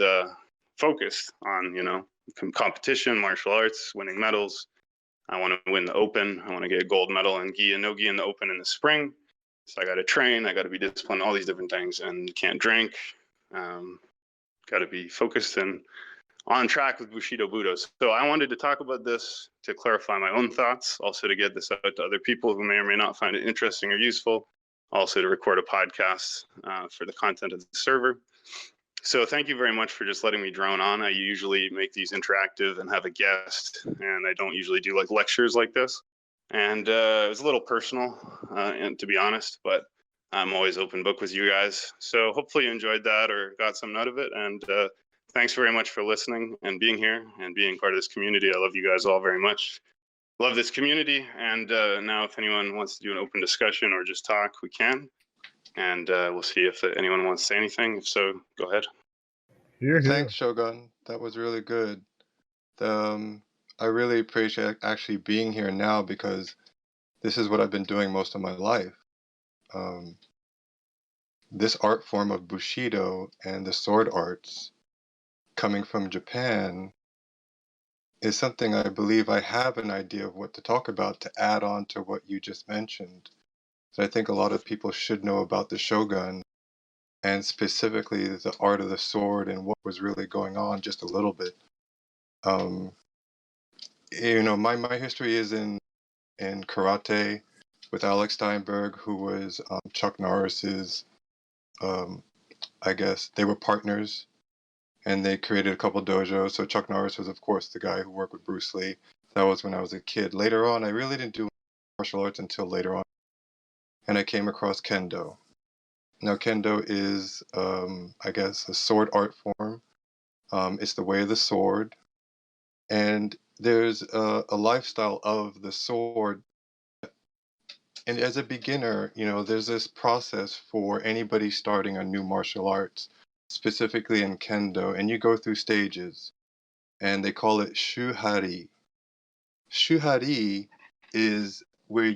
[SPEAKER 1] focused on, competition, martial arts, winning medals. I want to win the Open. I want to get a gold medal in gi and no gi in the Open in the spring. So I got to train. I got to be disciplined, all these different things, and can't drink. Got to be focused and on track with Bushido Budo. So I wanted to talk about this to clarify my own thoughts, also to get this out to other people who may or may not find it interesting or useful, also to record a podcast for the content of the server. So thank you very much for just letting me drone on. I usually make these interactive and have a guest, and I don't usually do like lectures like this. And it was a little personal, and to be honest, but I'm always open book with you guys. So hopefully you enjoyed that or got something out of it. And thanks very much for listening and being here and being part of this community. I love you guys all very much. Love this community. And now if anyone wants to do an open discussion or just talk, we can. And we'll see if anyone wants to say anything. If so, go ahead.
[SPEAKER 4] Thanks, Shogun. That was really good. I really appreciate actually being here now because this is what I've been doing most of my life. This art form of Bushido and the sword arts coming from Japan is something I believe I have an idea of what to talk about to add on to what you just mentioned. So I think a lot of people should know about the Shogun and specifically the art of the sword and what was really going on just a little bit. Um, my history is in karate with Alex Steinberg, who was Chuck Norris's, um, I guess they were partners, and they created a couple dojos. So Chuck Norris was, of course, the guy who worked with Bruce Lee. That was when I was a kid. Later on, I really didn't do martial arts until later on, and I came across Kendo. Now, Kendo is, I guess, a sword art form. It's the way of the sword, and there's a lifestyle of the sword. And as a beginner, there's this process for anybody starting a new martial arts, specifically in Kendo, and you go through stages, and they call it shuhari. Shuhari is where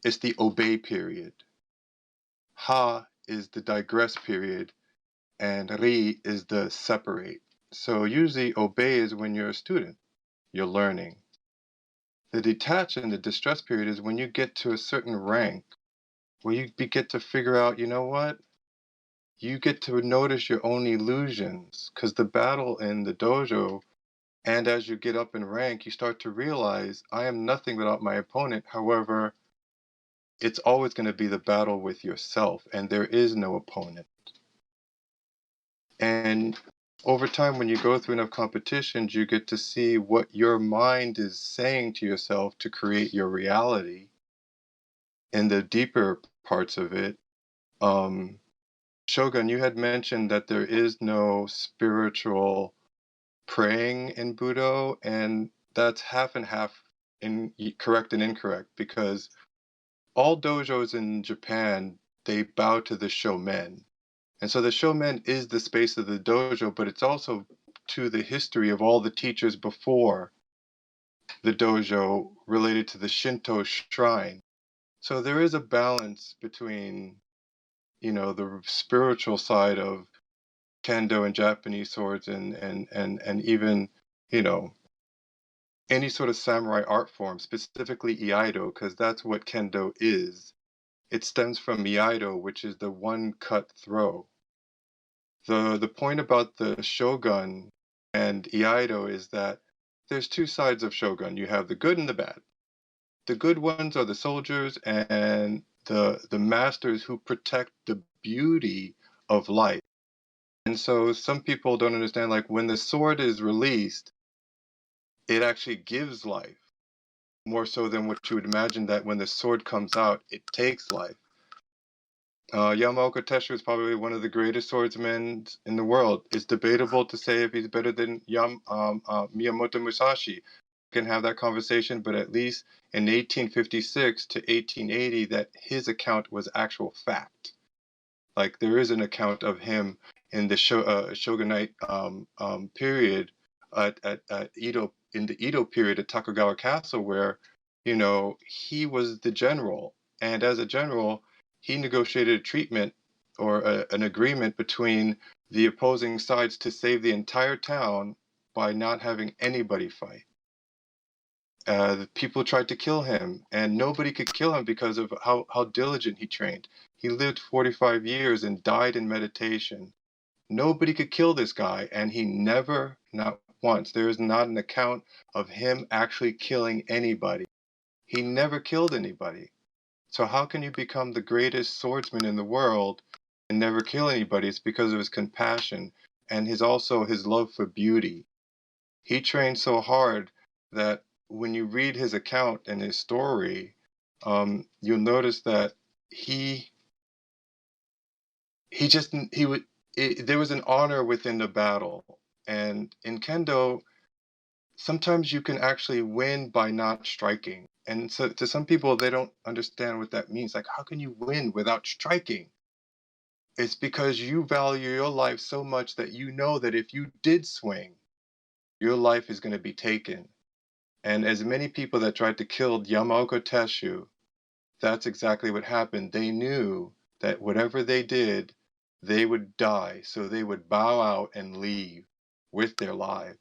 [SPEAKER 4] it's the obey period. Ha is the digress period, and ri is the separate. So usually obey is when you're a student, you're learning. The detach and the distress period is when you get to a certain rank, where get to figure out, you know what? You get to notice your own illusions, because the battle in the dojo, and as you get up in rank, you start to realize, I am nothing without my opponent. However, it's always going to be the battle with yourself, and there is no opponent. And over time, when you go through enough competitions, you get to see what your mind is saying to yourself to create your reality. In the deeper parts of it, Shogun, you had mentioned that there is no spiritual praying in Budo, and that's half and half, correct and incorrect, because all dojos in Japan, they bow to the shomen. And so the shomen is the space of the dojo, but it's also to the history of all the teachers before the dojo related to the Shinto shrine. So there is a balance between, the spiritual side of Kendo and Japanese swords and even, any sort of samurai art form, specifically Iaido, because that's what Kendo is. It stems from Iaido, which is the one cut throw. The point about the shogun and Iaido is that there's two sides of shogun. You have the good and the bad. The good ones are the soldiers and the masters who protect the beauty of life. And so some people don't understand, like, when the sword is released, it actually gives life, more so than what you would imagine, that when the sword comes out, it takes life. Yamaoka Teshu is probably one of the greatest swordsmen in the world. It's debatable to say if he's better than Miyamoto Musashi. We can have that conversation, but at least in 1856 to 1880, that his account was actual fact. Like, there is an account of him in the shogunate period at Edo, in the Edo period at Tokugawa Castle, where he was the general, and as a general, he negotiated a treatment or an agreement between the opposing sides to save the entire town by not having anybody fight. The people tried to kill him, and nobody could kill him because of how diligent he trained. He lived 45 years and died in meditation. Nobody could kill this guy, and he never, not once, there is not an account of him actually killing anybody. He never killed anybody. So how can you become the greatest swordsman in the world and never kill anybody? It's because of his compassion and his love for beauty. He trained so hard that when you read his account and his story, you'll notice that there was an honor within the battle. And in Kendo, sometimes you can actually win by not striking. And so to some people, they don't understand what that means. Like, how can you win without striking? It's because you value your life so much that you know that if you did swing, your life is going to be taken. And as many people that tried to kill Yamaoka Teshu, that's exactly what happened. They knew that whatever they did, they would die. So they would bow out and leave with their lives.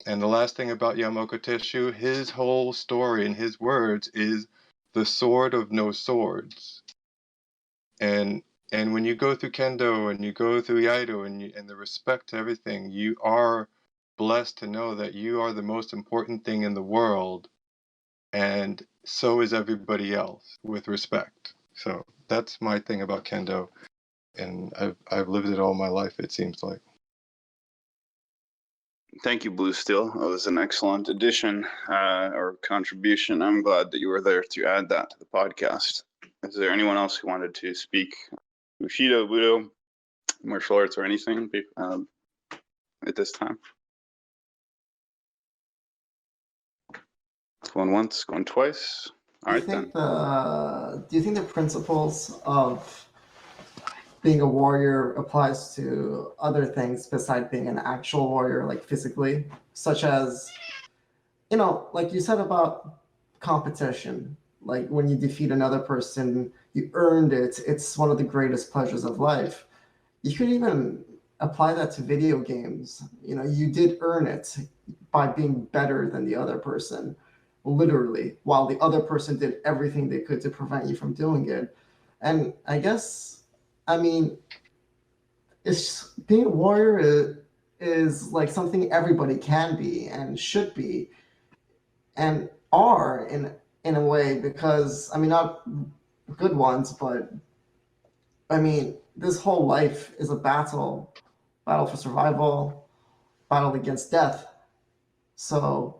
[SPEAKER 4] And the last thing about Yamaoka Teshu, his whole story and his words is the sword of no swords. And when you go through Kendo and you go through Iaido and the respect to everything, you are blessed to know that you are the most important thing in the world, and so is everybody else with respect. So that's my thing about Kendo, and I've lived it all my life, it seems like.
[SPEAKER 1] Thank you, Blue Steel. That was an excellent addition or contribution. I'm glad that you were there to add that to the podcast. Is there anyone else who wanted to speak? Bushido, Budo, martial arts, or anything at this time? Going once, going twice. All right, then.
[SPEAKER 2] Do you think the principles of being a warrior applies to other things besides being an actual warrior, like physically, such as, like you said about competition, like when you defeat another person, you earned it. It's one of the greatest pleasures of life. You could even apply that to video games. You did earn it by being better than the other person, literally, while the other person did everything they could to prevent you from doing it. And I mean, it's being a warrior is like something everybody can be and should be, and are in a way, because not good ones, but this whole life is a battle for survival, battle against death. So,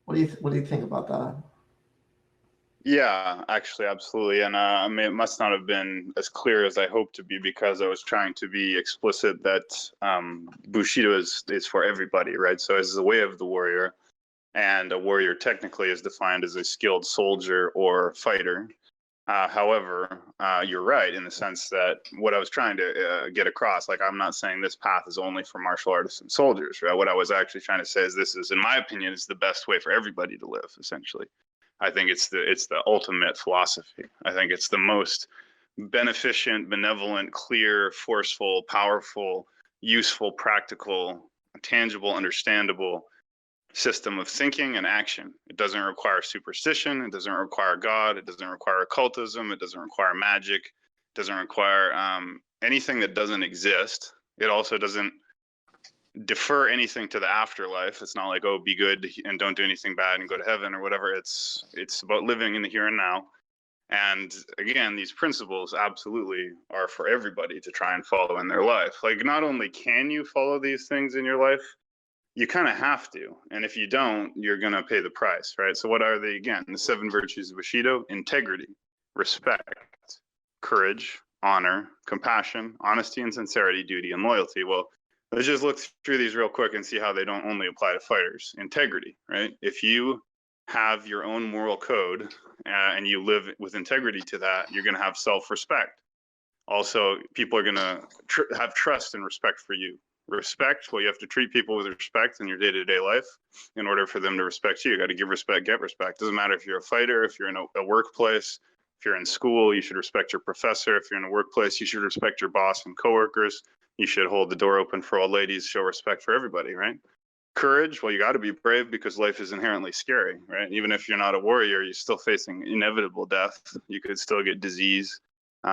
[SPEAKER 2] what do you think about that?
[SPEAKER 1] Yeah, actually, absolutely. And it must not have been as clear as I hoped to be, because I was trying to be explicit that Bushido is for everybody, right? So it's the way of the warrior, and a warrior technically is defined as a skilled soldier or fighter. However, you're right in the sense that what I was trying to get across, like, I'm not saying this path is only for martial artists and soldiers, right? What I was actually trying to say is this is, in my opinion, is the best way for everybody to live, essentially. I think it's the ultimate philosophy. I think it's the most beneficent, benevolent, clear, forceful, powerful, useful, practical, tangible, understandable system of thinking and action. It doesn't require superstition. It doesn't require God. It doesn't require occultism. It doesn't require magic. It doesn't require anything that doesn't exist. It also doesn't defer anything to the afterlife. It's not like, oh, be good and don't do anything bad and go to heaven or whatever. It's about living in the here and now. And again, these principles absolutely are for everybody to try and follow in their life. Like, not only can you follow these things in your life, you kind of have to. And if you don't, you're going to pay the price, right? So what are they again? The 7 virtues of Bushido: integrity, respect, courage, honor, compassion, honesty and sincerity, duty and loyalty. Well, let's just look through these real quick and see how they don't only apply to fighters. Integrity, right? If you have your own moral code and you live with integrity to that, you're going to have self-respect. Also, people are going to have trust and respect for you. Respect, well, you have to treat people with respect in your day-to-day life in order for them to respect you. You got to give respect, get respect. Doesn't matter if you're a fighter, if you're in a workplace, if you're in school, you should respect your professor. If you're in a workplace, you should respect your boss and coworkers. You should hold the door open for all ladies, show respect for everybody, right? Courage, well, you got to be brave because life is inherently scary, right? Even if you're not a warrior, you're still facing inevitable death. You could still get disease.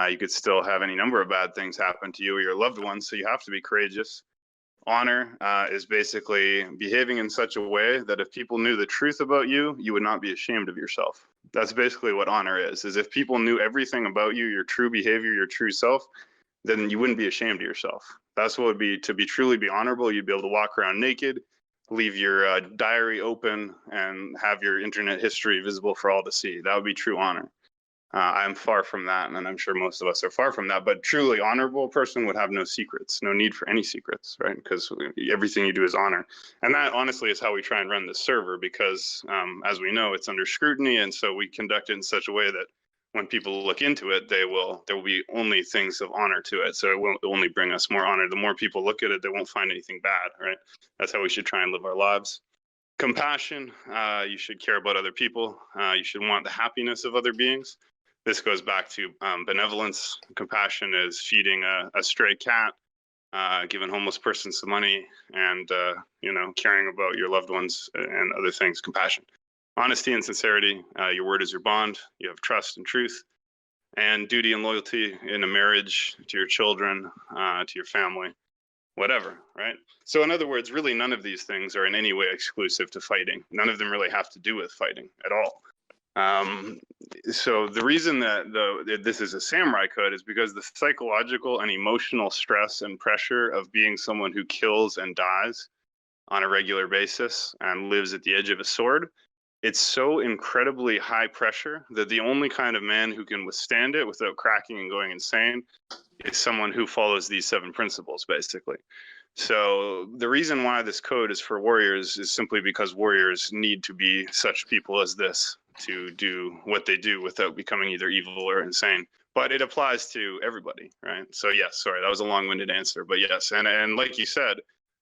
[SPEAKER 1] You could still have any number of bad things happen to you or your loved ones, so you have to be courageous. Honor is basically behaving in such a way that if people knew the truth about you, you would not be ashamed of yourself. That's basically what honor is if people knew everything about you, your true behavior, your true self, then you wouldn't be ashamed of yourself. That's what it would be to truly be honorable. You'd be able to walk around naked, leave your diary open, and have your internet history visible for all to see. That would be true honor. I'm far from that, and I'm sure most of us are far from that. But truly honorable person would have no secrets, no need for any secrets, right? Because everything you do is honor. And that honestly is how we try and run this server, because as we know, it's under scrutiny. And so we conduct it in such a way that when people look into it, there will be only things of honor to it. So it will only bring us more honor. The more people look at it, they won't find anything bad, right? That's how we should try and live our lives. Compassion, you should care about other people. You should want the happiness of other beings. This goes back to benevolence. Compassion is feeding a stray cat, giving homeless person some money, and caring about your loved ones and other things. Compassion. Honesty and sincerity. Your word is your bond. You have trust and truth. and duty and loyalty in a marriage, to your children, to your family, whatever, right? So in other words, really none of these things are in any way exclusive to fighting. None of them really have to do with fighting at all. So the reason that this is a samurai code is because the psychological and emotional stress and pressure of being someone who kills and dies on a regular basis and lives at the edge of a sword, it's so incredibly high pressure that the only kind of man who can withstand it without cracking and going insane is someone who follows these 7 principles, basically. So the reason why this code is for warriors is simply because warriors need to be such people as this to do what they do without becoming either evil or insane. But it applies to everybody, right? So yes, sorry, that was a long-winded answer, but yes, and like you said,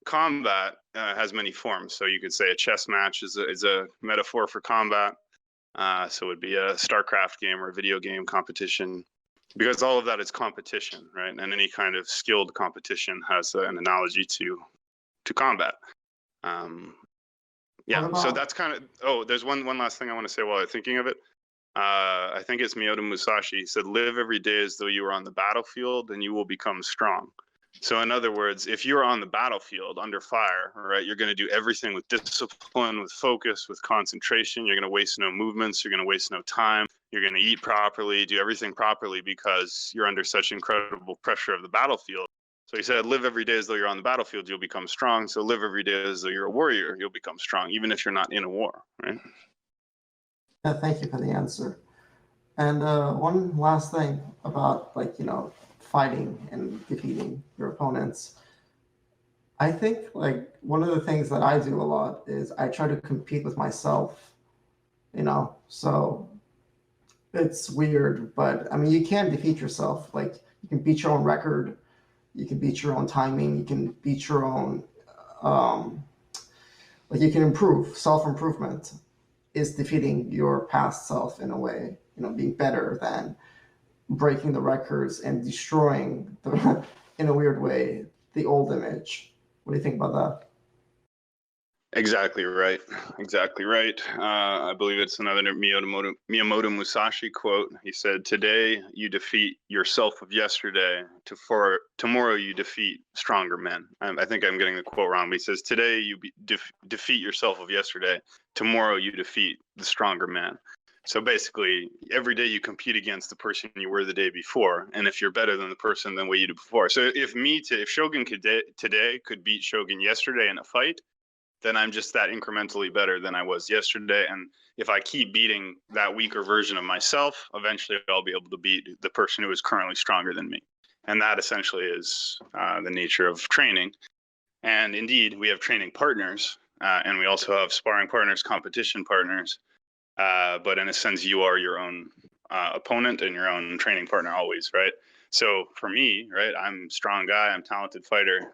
[SPEAKER 1] combat has many forms. So you could say a chess match is a metaphor for combat. So it would be a StarCraft game or a video game competition, because all of that is competition, right? And any kind of skilled competition has an analogy to combat. Yeah, so that's kind of, oh, there's one last thing I want to say while I'm thinking of it. I think it's Miyoda Musashi. He said, live every day as though you were on the battlefield and you will become strong. So in other words, if you're on the battlefield under fire, right, you're going to do everything with discipline, with focus, with concentration. You're going to waste no movements. You're going to waste no time. You're going to eat properly, do everything properly because you're under such incredible pressure of the battlefield. So he said, live every day as though you're on the battlefield, you'll become strong. So live every day as though you're a warrior, you'll become strong, even if you're not in a war, right?
[SPEAKER 2] Yeah, thank you for the answer. And one last thing about, like, fighting and defeating your opponents. I think, like, one of the things that I do a lot is I try to compete with myself, so it's weird, but I mean, you can defeat yourself. Like, you can beat your own record, you can beat your own timing, you can beat your own, like, you can improve. Self-improvement is defeating your past self in a way, being better than breaking the records and destroying in a weird way, the old image. What do you think about that?
[SPEAKER 1] Exactly right. Exactly right. I believe it's another Miyamoto Musashi quote. He said, "Today you defeat yourself of yesterday. Tomorrow you defeat stronger men." I think I'm getting the quote wrong, but he says, "Today you defeat yourself of yesterday. Tomorrow you defeat the stronger man." So basically, every day you compete against the person you were the day before, and if you're better than the person than what you did before. So if Shogun today could beat Shogun yesterday in a fight, then I'm just that incrementally better than I was yesterday. And if I keep beating that weaker version of myself, eventually I'll be able to beat the person who is currently stronger than me. And that essentially is the nature of training. And indeed, we have training partners, and we also have sparring partners, competition partners. But in a sense, you are your own opponent and your own training partner always, right? So for me, right, I'm a strong guy, I'm a talented fighter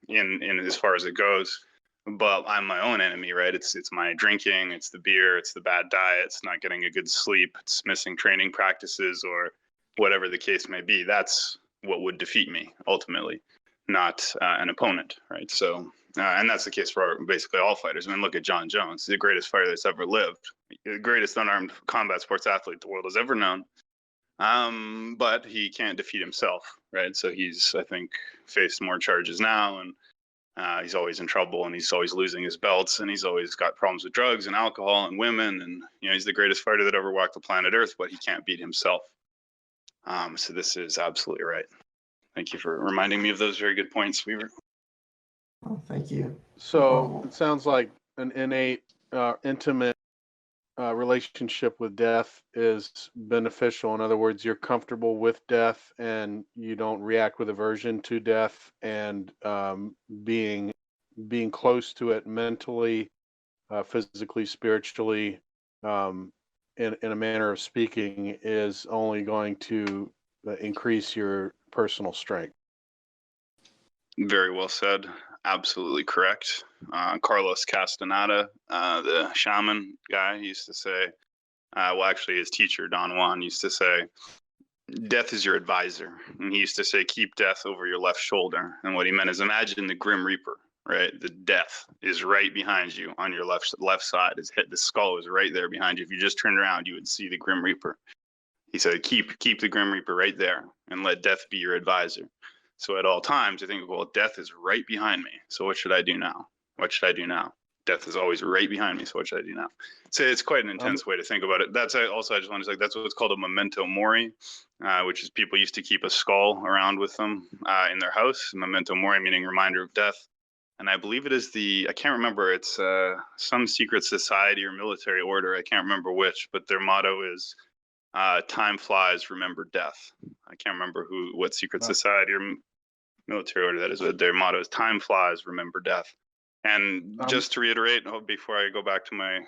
[SPEAKER 1] in as far as it goes. But I'm my own enemy, right? It's my drinking, it's the beer, it's the bad diet, it's not getting a good sleep, it's missing training practices, or whatever the case may be. That's what would defeat me ultimately, not an opponent, right? So, and that's the case for basically all fighters. I mean, look at John Jones, the greatest fighter that's ever lived, the greatest unarmed combat sports athlete the world has ever known. But he can't defeat himself, right? So he's, I think, faced more charges now, and he's always in trouble, and he's always losing his belts, and he's always got problems with drugs and alcohol and women, and he's the greatest fighter that ever walked the planet Earth, but he can't beat himself. So this is absolutely right. Thank you for reminding me of those very good points, Weaver.
[SPEAKER 2] Oh, thank you.
[SPEAKER 5] So it sounds like an innate, intimate relationship with death is beneficial. In other words, you're comfortable with death and you don't react with aversion to death, and being close to it mentally, physically, spiritually, in a manner of speaking, is only going to increase your personal strength.
[SPEAKER 1] Very well said. Absolutely correct. Carlos Castaneda, the shaman guy, he used to say, well, actually his teacher, Don Juan, used to say, death is your advisor. And he used to say, keep death over your left shoulder. And what he meant is, imagine the Grim Reaper, right? The death is right behind you on your left side. The skull is right there behind you. If you just turned around, you would see the Grim Reaper. He said, keep the Grim Reaper right there and let death be your advisor. So at all times, I think, well, death is right behind me. So what should I do now? What should I do now? Death is always right behind me. So what should I do now? So it's quite an intense way to think about it. That's also, I just want to say, that's what's called a memento mori, which is people used to keep a skull around with them in their house. Memento mori meaning reminder of death. And I believe it is I can't remember, it's some secret society or military order. I can't remember which, but their motto is time flies, remember death. I can't remember what secret society or military order that is, but their motto is time flies, remember death. And just to reiterate, before I go back to my,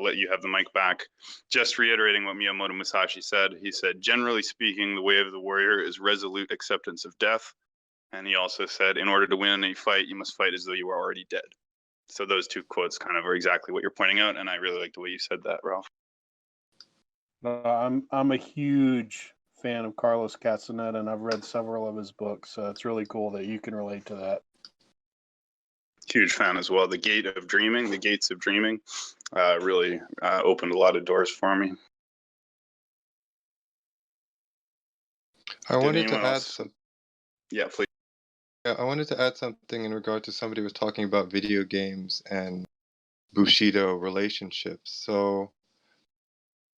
[SPEAKER 1] let you have the mic back, just reiterating what Miyamoto Musashi said. He said, generally speaking, the way of the warrior is resolute acceptance of death. And he also said, in order to win a fight, you must fight as though you are already dead. So those two quotes kind of are exactly what you're pointing out. And I really like the way you said that, Ralph.
[SPEAKER 5] I'm a huge fan of Carlos Castaneda, and I've read several of his books. So it's really cool that you can relate to that.
[SPEAKER 1] Huge fan as well. The Gates of Dreaming really opened a lot of doors for me.
[SPEAKER 4] I wanted to add some.
[SPEAKER 1] Yeah, please.
[SPEAKER 4] Yeah, I wanted to add something in regard to somebody was talking about video games and Bushido relationships. So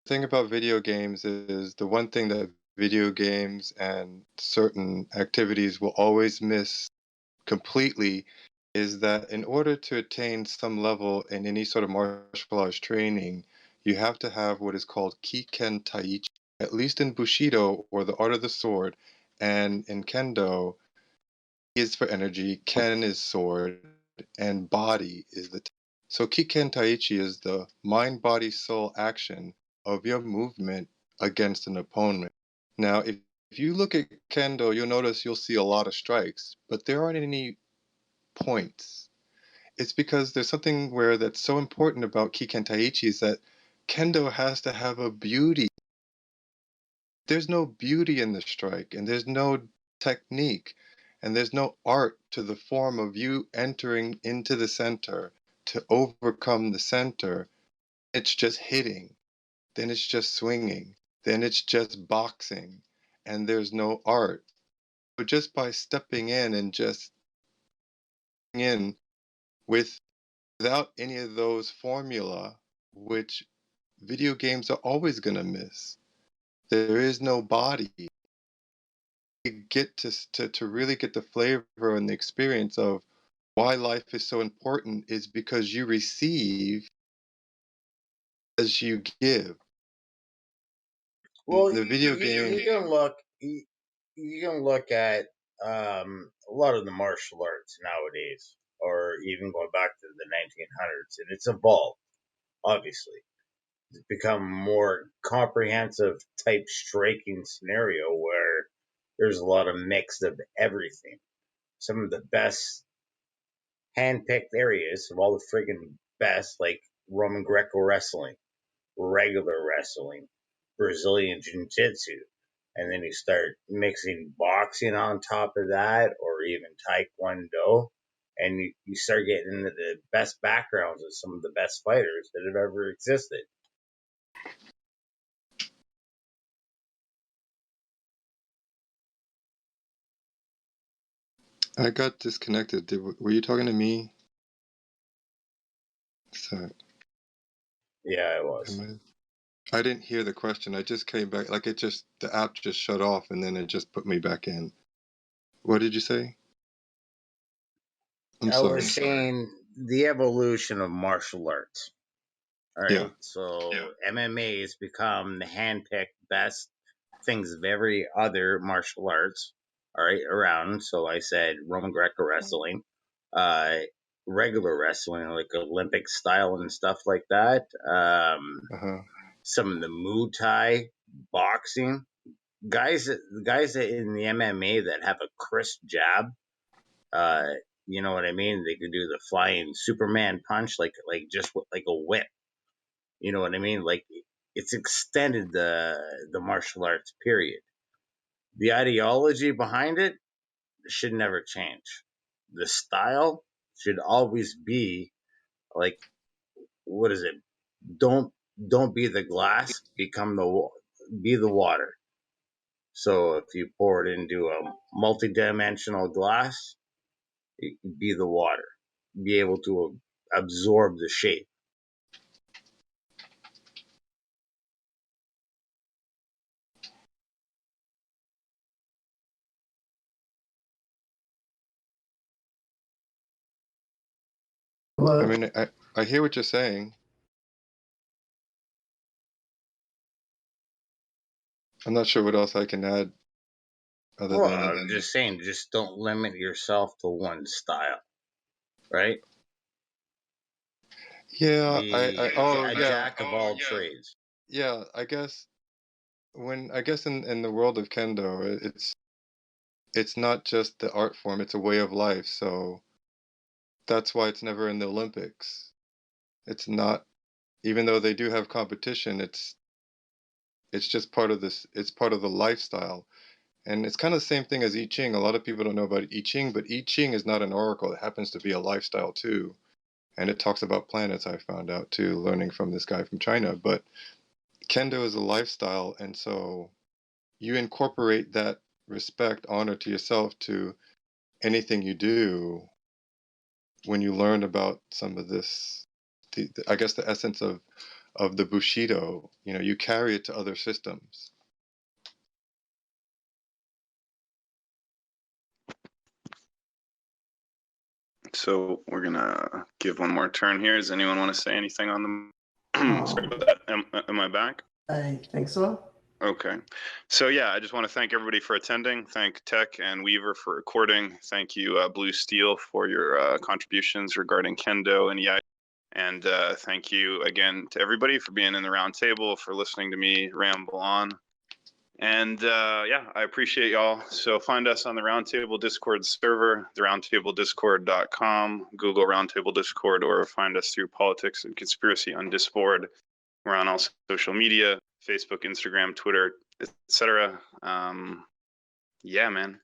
[SPEAKER 4] the thing about video games is the one thing that video games and certain activities will always miss completely is that in order to attain some level in any sort of martial arts training, you have to have what is called Kiken Taichi, at least in Bushido or the art of the sword, and in Kendo, Ki is for energy, Ken is sword, and body is the. So Kiken Taichi is the mind, body, soul action of your movement against an opponent. Now, if you look at Kendo, you'll notice you'll see a lot of strikes, but there aren't any points. It's because there's something where that's so important about Kiken Taichi is that Kendo has to have a beauty. There's no beauty in the strike, and there's no technique, and there's no art to the form of you entering into the center to overcome the center. It's just hitting, then it's just swinging, then it's just boxing, and there's no art. But just by stepping in and just in without any of those formula, which video games are always going to miss, there is no body. You get to really get the flavor and the experience of why life is so important is because you receive as you give.
[SPEAKER 3] Well,
[SPEAKER 4] The video game.
[SPEAKER 3] you can look at a lot of the martial arts nowadays, or even going back to the 1900s, and it's evolved. Obviously, it's become more comprehensive type striking scenario where there's a lot of mix of everything. Some of the best hand-picked areas of all the friggin' best, like Roman Greco wrestling, regular wrestling, Brazilian Jiu-Jitsu, and then you start mixing boxing on top of that, or even Taekwondo, and you start getting into the best backgrounds of some of the best fighters that have ever existed.
[SPEAKER 4] I got disconnected. Were you talking to me? Sorry.
[SPEAKER 3] Yeah, it was.
[SPEAKER 4] I didn't hear the question. I just came back. Like the app just shut off and then it just put me back in. What did you say? I'm
[SPEAKER 3] I
[SPEAKER 4] sorry.
[SPEAKER 3] was saying the evolution of martial arts. All right.
[SPEAKER 4] Yeah.
[SPEAKER 3] So MMA has become the handpicked best things of every other martial arts. All right, around. So I said Roman Greco wrestling, regular wrestling, like Olympic style and stuff like that. Some of the Muay Thai boxing guys that in the MMA that have a crisp jab. You know what I mean? They could do the flying Superman punch, like just like a whip. You know what I mean? Like it's extended the martial arts period. The ideology behind it should never change. The style should always be like, what is it? Don't be the glass, become be the water. So if you pour it into a multi-dimensional glass, be the water. Be able to absorb the shape.
[SPEAKER 4] I
[SPEAKER 2] Hello?
[SPEAKER 4] mean, I hear what you're saying. I'm not sure what else I can add other
[SPEAKER 3] Well,
[SPEAKER 4] than
[SPEAKER 3] I'm just saying, just don't limit yourself to one style, right?
[SPEAKER 4] yeah,
[SPEAKER 3] Be
[SPEAKER 4] oh
[SPEAKER 3] a
[SPEAKER 4] yeah,
[SPEAKER 3] jack of all trades.
[SPEAKER 4] yeah. I guess in the world of Kendo, it's not just the art form; it's a way of life. So that's why it's never in the Olympics. It's not, even though they do have competition. It's just part of this. It's part of the lifestyle, and it's kind of the same thing as I Ching. A lot of people don't know about I Ching, but I Ching is not an oracle. It happens to be a lifestyle too, and it talks about planets. I found out too, learning from this guy from China. But Kendo is a lifestyle, and so you incorporate that respect, honor to yourself to anything you do when you learn about some of this. I guess the essence of the Bushido, you carry it to other systems.
[SPEAKER 1] So we're gonna give one more turn here. Does anyone want to say anything on the? Sorry about that. Am I back?
[SPEAKER 2] I think so.
[SPEAKER 1] Okay. So yeah, I just want to thank everybody for attending. Thank Tech and Weaver for recording. Thank you, Blue Steel, for your contributions regarding Kendo and EI. And thank you again to everybody for being in the round table, for listening to me ramble on. And yeah, I appreciate y'all. So find us on the Roundtable Discord server, theroundtablediscord.com, Google Roundtable Discord, or find us through Politics and Conspiracy on Discord. We're on all social media, Facebook, Instagram, Twitter, etc. Yeah, man.